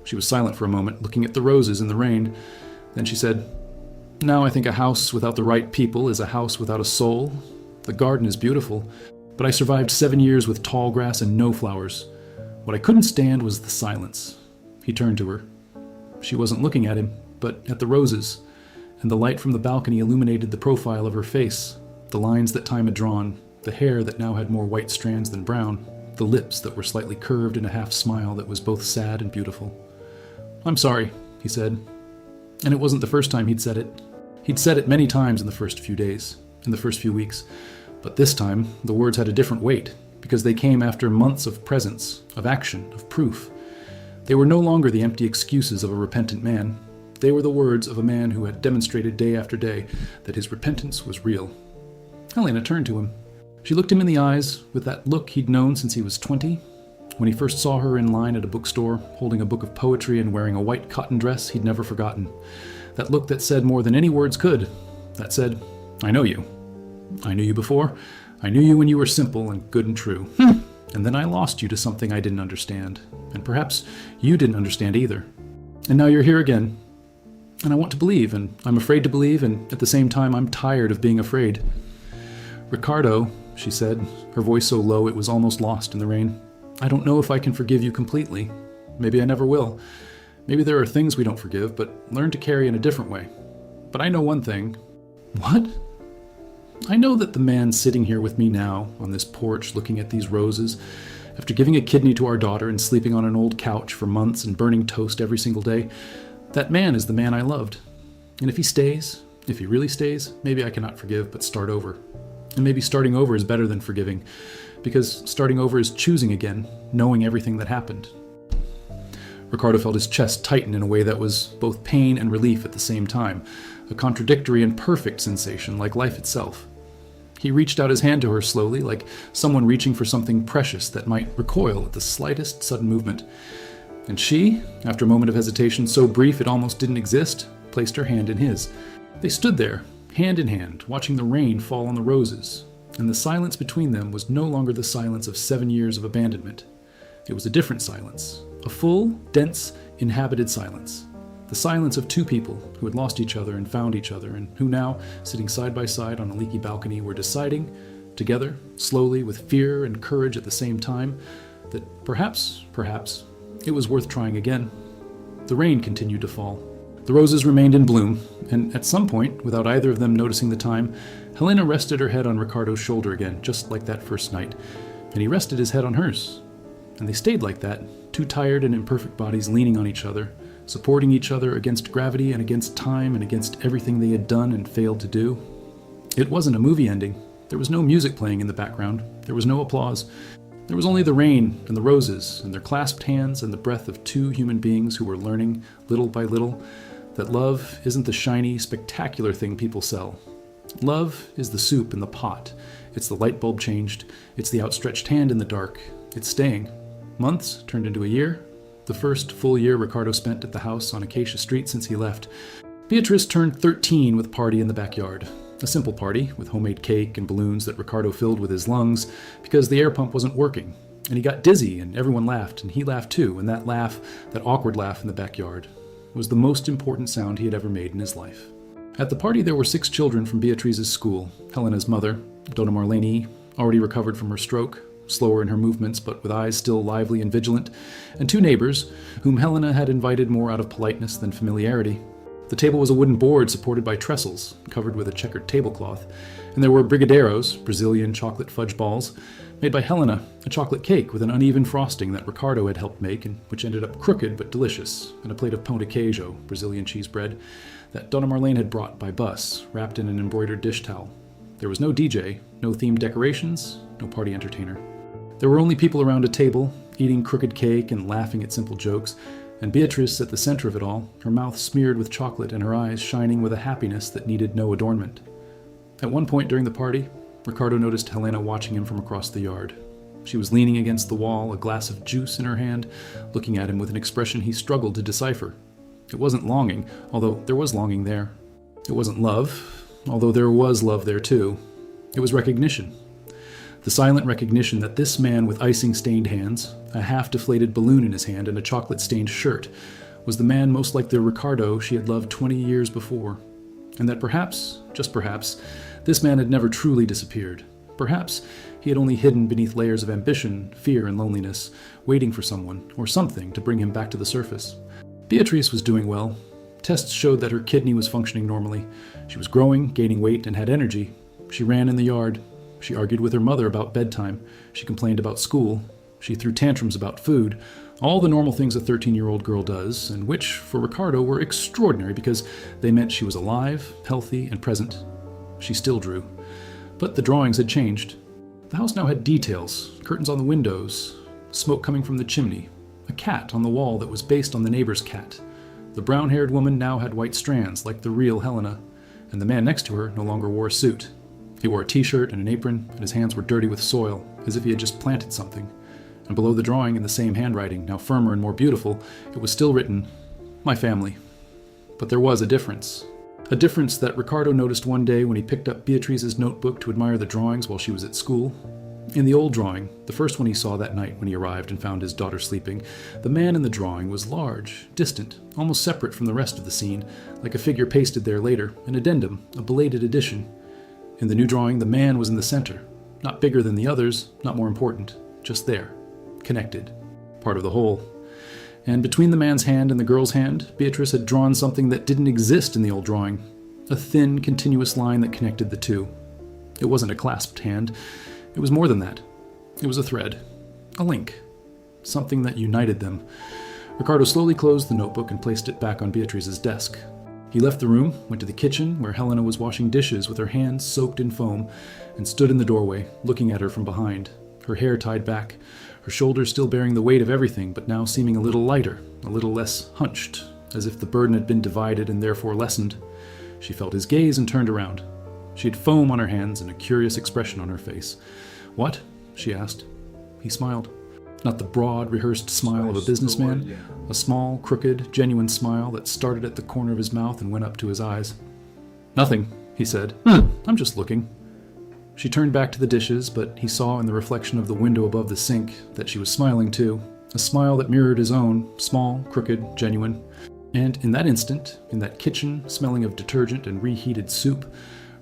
She was silent for a moment, looking at the roses in the rain. Then she said, "Now I think a house without the right people is a house without a soul. The garden is beautiful, but I survived 7 years with tall grass and no flowers. What I couldn't stand was the silence." He turned to her. She wasn't looking at him, but at the roses, and the light from the balcony illuminated the profile of her face, the lines that time had drawn, the hair that now had more white strands than brown, the lips that were slightly curved in a half smile that was both sad and beautiful. "I'm sorry," he said. And it wasn't the first time he'd said it. He'd said it many times in the first few days, in the first few weeks, but this time the words had a different weight, because they came after months of presence, of action, of proof. They were no longer the empty excuses of a repentant man. They were the words of a man who had demonstrated day after day that his repentance was real. Helena turned to him. She looked him in the eyes with that look he'd known since he was 20, when he first saw her in line at a bookstore, holding a book of poetry and wearing a white cotton dress he'd never forgotten. That look that said more than any words could. That said, "I know you. I knew you before. I knew you when you were simple and good and true. And then I lost you to something I didn't understand. And perhaps you didn't understand either. And now you're here again. And I want to believe, and I'm afraid to believe, and at the same time I'm tired of being afraid." "Ricardo," she said, her voice so low it was almost lost in the rain, "I don't know if I can forgive you completely. Maybe I never will. Maybe there are things we don't forgive, but learn to carry in a different way. But I know one thing." "What?" "I know that the man sitting here with me now, on this porch looking at these roses, after giving a kidney to our daughter and sleeping on an old couch for months and burning toast every single day, that man is the man I loved. And if he stays, if he really stays, maybe I cannot forgive, but start over. And maybe starting over is better than forgiving, because starting over is choosing again, knowing everything that happened." Ricardo felt his chest tighten in a way that was both pain and relief at the same time, a contradictory and perfect sensation like life itself. He reached out his hand to her slowly, like someone reaching for something precious that might recoil at the slightest sudden movement. And she, after a moment of hesitation so brief it almost didn't exist, placed her hand in his. They stood there, hand in hand, watching the rain fall on the roses, and the silence between them was no longer the silence of 7 years of abandonment. It was a different silence, a full, dense, inhabited silence. The silence of two people who had lost each other and found each other, and who now, sitting side by side on a leaky balcony, were deciding, together, slowly, with fear and courage at the same time, that perhaps, it was worth trying again. The rain continued to fall. The roses remained in bloom, and at some point, without either of them noticing the time, Helena rested her head on Ricardo's shoulder again, just like that first night, and he rested his head on hers. And they stayed like that, two tired and imperfect bodies leaning on each other, supporting each other against gravity and against time and against everything they had done and failed to do. It wasn't a movie ending. There was no music playing in the background. There was no applause. There was only the rain and the roses and their clasped hands and the breath of two human beings who were learning, little by little, that love isn't the shiny, spectacular thing people sell. Love is the soup in the pot. It's the light bulb changed. It's the outstretched hand in the dark. It's staying. Months turned into a year the first full year Ricardo spent at the house on Acacia Street since he left, Beatriz turned 13 with a party in the backyard. A simple party, with homemade cake and balloons that Ricardo filled with his lungs because the air pump wasn't working. And he got dizzy, and everyone laughed, and he laughed too, and that laugh, that awkward laugh in the backyard, was the most important sound he had ever made in his life. At the party there were 6 children from Beatriz's school: Helena's mother, Donna Marlene, already recovered from her stroke, slower in her movements but with eyes still lively and vigilant, and 2 neighbors, whom Helena had invited more out of politeness than familiarity. The table was a wooden board supported by trestles, covered with a checkered tablecloth, and there were brigadeiros, Brazilian chocolate fudge balls, made by Helena, a chocolate cake with an uneven frosting that Ricardo had helped make and which ended up crooked but delicious, and a plate of pão de queijo, Brazilian cheese bread, that Donna Marlene had brought by bus, wrapped in an embroidered dish towel. There was no DJ, no themed decorations, no party entertainer. There were only people around a table, eating crooked cake and laughing at simple jokes, and Beatriz at the center of it all, her mouth smeared with chocolate and her eyes shining with a happiness that needed no adornment. At one point during the party, Ricardo noticed Helena watching him from across the yard. She was leaning against the wall, a glass of juice in her hand, looking at him with an expression he struggled to decipher. It wasn't longing, although there was longing there. It wasn't love, although there was love there too. It was recognition. The silent recognition that this man with icing-stained hands, a half-deflated balloon in his hand, and a chocolate-stained shirt was the man most like the Ricardo she had loved 20 years before. And that perhaps, just perhaps, this man had never truly disappeared. Perhaps he had only hidden beneath layers of ambition, fear, and loneliness, waiting for someone or something to bring him back to the surface. Beatriz was doing well. Tests showed that her kidney was functioning normally. She was growing, gaining weight, and had energy. She ran in the yard. She argued with her mother about bedtime. She complained about school. She threw tantrums about food. All the normal things a 13-year-old girl does, and which, for Ricardo, were extraordinary because they meant she was alive, healthy, and present. She still drew. But the drawings had changed. The house now had details, curtains on the windows, smoke coming from the chimney, a cat on the wall that was based on the neighbor's cat. The brown-haired woman now had white strands, like the real Helena, and the man next to her no longer wore a suit. He wore a t-shirt and an apron, and his hands were dirty with soil, as if he had just planted something. And below the drawing, in the same handwriting, now firmer and more beautiful, it was still written, "My family." But there was a difference. A difference that Ricardo noticed one day when he picked up Beatriz's notebook to admire the drawings while she was at school. In the old drawing, the first one he saw that night when he arrived and found his daughter sleeping, the man in the drawing was large, distant, almost separate from the rest of the scene, like a figure pasted there later, an addendum, a belated addition. In the new drawing, the man was in the center, not bigger than the others, not more important, just there, connected, part of the whole. And between the man's hand and the girl's hand, Beatriz had drawn something that didn't exist in the old drawing, a thin, continuous line that connected the two. It wasn't a clasped hand. It was more than that. It was a thread, a link, something that united them. Ricardo slowly closed the notebook and placed it back on Beatriz's desk. He left the room, went to the kitchen, where Helena was washing dishes with her hands soaked in foam, and stood in the doorway, looking at her from behind, her hair tied back, her shoulders still bearing the weight of everything, but now seeming a little lighter, a little less hunched, as if the burden had been divided and therefore lessened. She felt his gaze and turned around. She had foam on her hands and a curious expression on her face. "What?" she asked. He smiled. Not the broad, rehearsed smile of a businessman, a small, crooked, genuine smile that started at the corner of his mouth and went up to his eyes. "Nothing," he said. "I'm just looking." She turned back to the dishes, but he saw in the reflection of the window above the sink that she was smiling too, a smile that mirrored his own, small, crooked, genuine. And in that instant, in that kitchen smelling of detergent and reheated soup,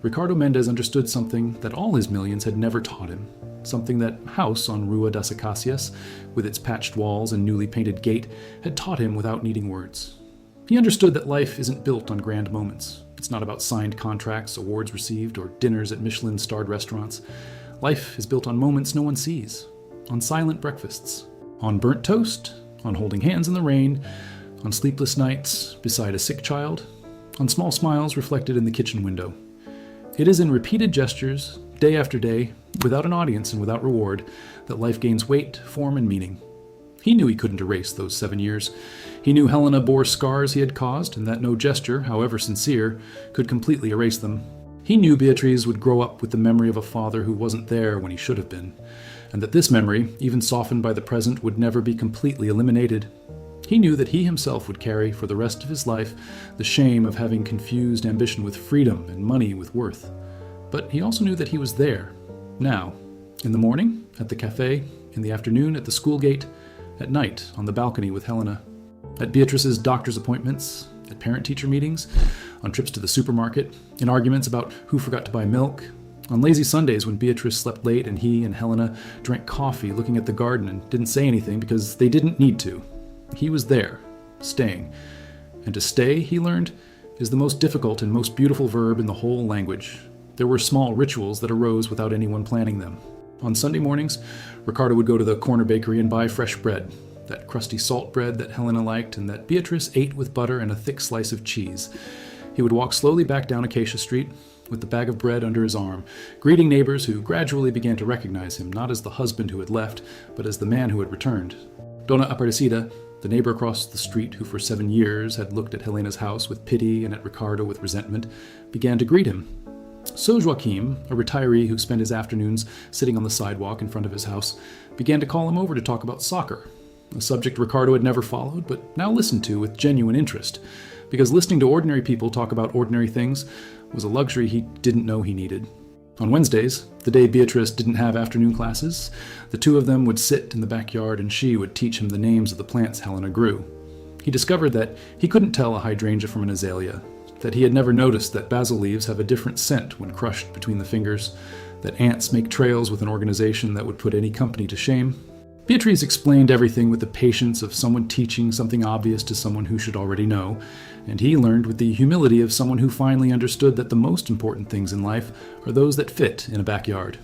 Ricardo Mendes understood something that all his millions had never taught him, something that house on Rua das Acacias, with its patched walls and newly painted gate, had taught him without needing words. He understood that life isn't built on grand moments. It's not about signed contracts, awards received, or dinners at Michelin-starred restaurants. Life is built on moments no one sees, on silent breakfasts, on burnt toast, on holding hands in the rain, on sleepless nights beside a sick child, on small smiles reflected in the kitchen window. It is in repeated gestures, day after day, without an audience and without reward, that life gains weight, form, and meaning. He knew he couldn't erase those 7 years. He knew Helena bore scars he had caused, and that no gesture, however sincere, could completely erase them. He knew Beatriz would grow up with the memory of a father who wasn't there when he should have been, and that this memory, even softened by the present, would never be completely eliminated. He knew that he himself would carry, for the rest of his life, the shame of having confused ambition with freedom and money with worth. But he also knew that he was there, now, in the morning, at the cafe, in the afternoon, at the school gate, at night, on the balcony with Helena, at Beatrice's doctor's appointments, at parent-teacher meetings, on trips to the supermarket, in arguments about who forgot to buy milk, on lazy Sundays when Beatrice slept late and he and Helena drank coffee looking at the garden and didn't say anything because they didn't need to. He was there, staying. And to stay, he learned, is the most difficult and most beautiful verb in the whole language. There were small rituals that arose without anyone planning them. On Sunday mornings, Ricardo would go to the corner bakery and buy fresh bread, that crusty salt bread that Helena liked and that Beatrice ate with butter and a thick slice of cheese. He would walk slowly back down Acacia Street with the bag of bread under his arm, greeting neighbors who gradually began to recognize him, not as the husband who had left, but as the man who had returned. Donna Aparecida, the neighbor across the street who for 7 years had looked at Helena's house with pity and at Ricardo with resentment, began to greet him. So Joaquim, a retiree who spent his afternoons sitting on the sidewalk in front of his house, began to call him over to talk about soccer, a subject Ricardo had never followed, but now listened to with genuine interest, because listening to ordinary people talk about ordinary things was a luxury he didn't know he needed. On Wednesdays, the day Beatrice didn't have afternoon classes, the two of them would sit in the backyard and she would teach him the names of the plants Helena grew. He discovered that he couldn't tell a hydrangea from an azalea, that he had never noticed that basil leaves have a different scent when crushed between the fingers, that ants make trails with an organization that would put any company to shame. Beatriz explained everything with the patience of someone teaching something obvious to someone who should already know, and he learned with the humility of someone who finally understood that the most important things in life are those that fit in a backyard.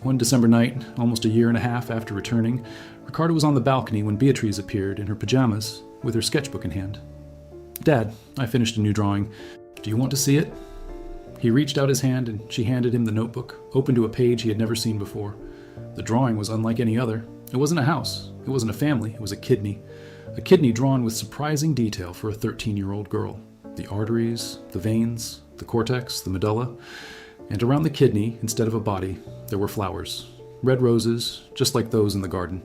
One December night, almost a year and a half after returning, Ricardo was on the balcony when Beatriz appeared in her pajamas with her sketchbook in hand. "Dad, I finished a new drawing. Do you want to see it?" He reached out his hand and she handed him the notebook, open to a page he had never seen before. The drawing was unlike any other. It wasn't a house. It wasn't a family. It was a kidney. A kidney drawn with surprising detail for a 13-year-old girl. The arteries, the veins, the cortex, the medulla. And around the kidney, instead of a body, there were flowers. Red roses, just like those in the garden.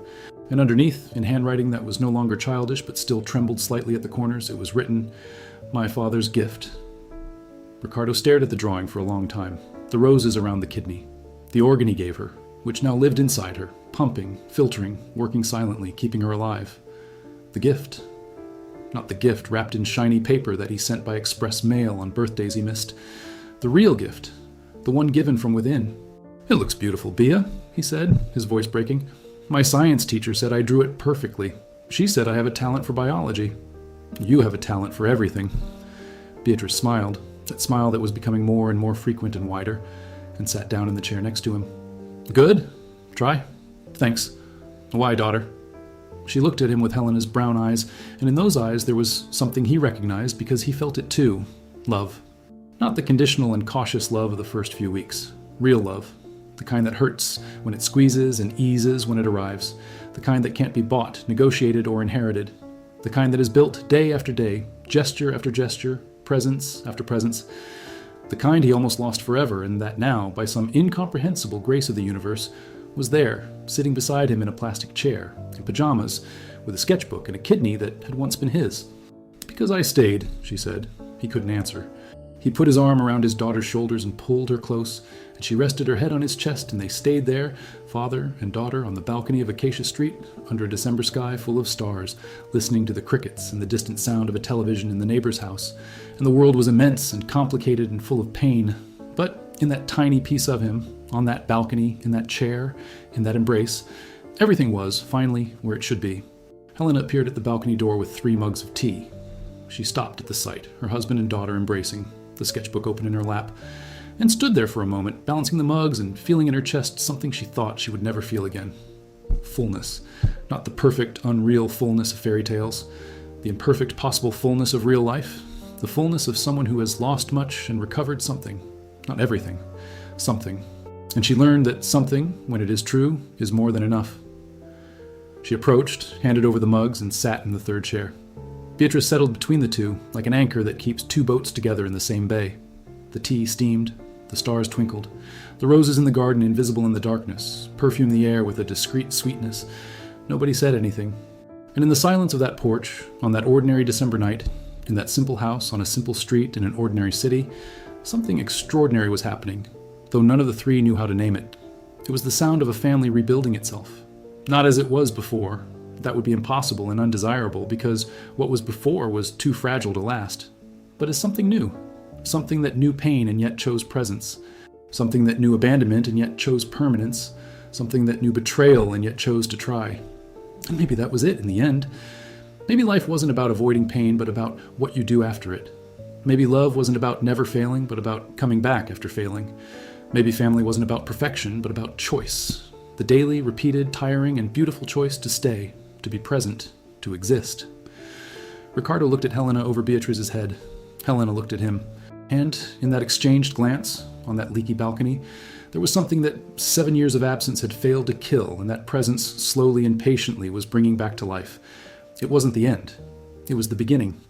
And underneath, in handwriting that was no longer childish but still trembled slightly at the corners, it was written, "My father's gift." Ricardo stared at the drawing for a long time. The roses around the kidney. The organ he gave her, which now lived inside her, pumping, filtering, working silently, keeping her alive. The gift. Not the gift wrapped in shiny paper that he sent by express mail on birthdays he missed. The real gift. The one given from within. "It looks beautiful, Bea," he said, his voice breaking. "My science teacher said I drew it perfectly. She said I have a talent for biology." "You have a talent for everything." Beatrice smiled, that smile that was becoming more and more frequent and wider, and sat down in the chair next to him. "Good? Try? Thanks. Why, daughter?" She looked at him with Helena's brown eyes, and in those eyes there was something he recognized because he felt it too. Love. Not the conditional and cautious love of the first few weeks. Real love. The kind that hurts when it squeezes and eases when it arrives. The kind that can't be bought, negotiated, or inherited. The kind that is built day after day, gesture after gesture, presence after presence. The kind he almost lost forever, and that now, by some incomprehensible grace of the universe, was there, sitting beside him in a plastic chair, in pajamas, with a sketchbook and a kidney that had once been his. "Because I stayed," she said. He couldn't answer. He put his arm around his daughter's shoulders and pulled her close, and she rested her head on his chest, and they stayed there, father and daughter, on the balcony of Acacia Street, under a December sky full of stars, listening to the crickets and the distant sound of a television in the neighbor's house. And the world was immense and complicated and full of pain. But in that tiny piece of him, on that balcony, in that chair, in that embrace, everything was, finally, where it should be. Helena appeared at the balcony door with 3 mugs of tea. She stopped at the sight, her husband and daughter embracing, the sketchbook open in her lap, and stood there for a moment, balancing the mugs and feeling in her chest something she thought she would never feel again. Fullness. Not the perfect, unreal fullness of fairy tales. The imperfect possible fullness of real life. The fullness of someone who has lost much and recovered something. Not everything. Something. And she learned that something, when it is true, is more than enough. She approached, handed over the mugs, and sat in the third chair. Beatrice settled between the two, like an anchor that keeps 2 boats together in the same bay. The tea steamed, the stars twinkled, the roses in the garden invisible in the darkness, perfumed the air with a discreet sweetness. Nobody said anything. And in the silence of that porch, on that ordinary December night, in that simple house on a simple street in an ordinary city, something extraordinary was happening, though none of the three knew how to name it. It was the sound of a family rebuilding itself. Not as it was before. That would be impossible and undesirable, because what was before was too fragile to last. But as something new. Something that knew pain and yet chose presence. Something that knew abandonment and yet chose permanence. Something that knew betrayal and yet chose to try. And maybe that was it in the end. Maybe life wasn't about avoiding pain, but about what you do after it. Maybe love wasn't about never failing, but about coming back after failing. Maybe family wasn't about perfection, but about choice. The daily, repeated, tiring, and beautiful choice to stay, to be present, to exist. Ricardo looked at Helena over Beatriz's head. Helena looked at him. And in that exchanged glance, on that leaky balcony, there was something that 7 years of absence had failed to kill, and that presence slowly and patiently was bringing back to life. It wasn't the end. It was the beginning.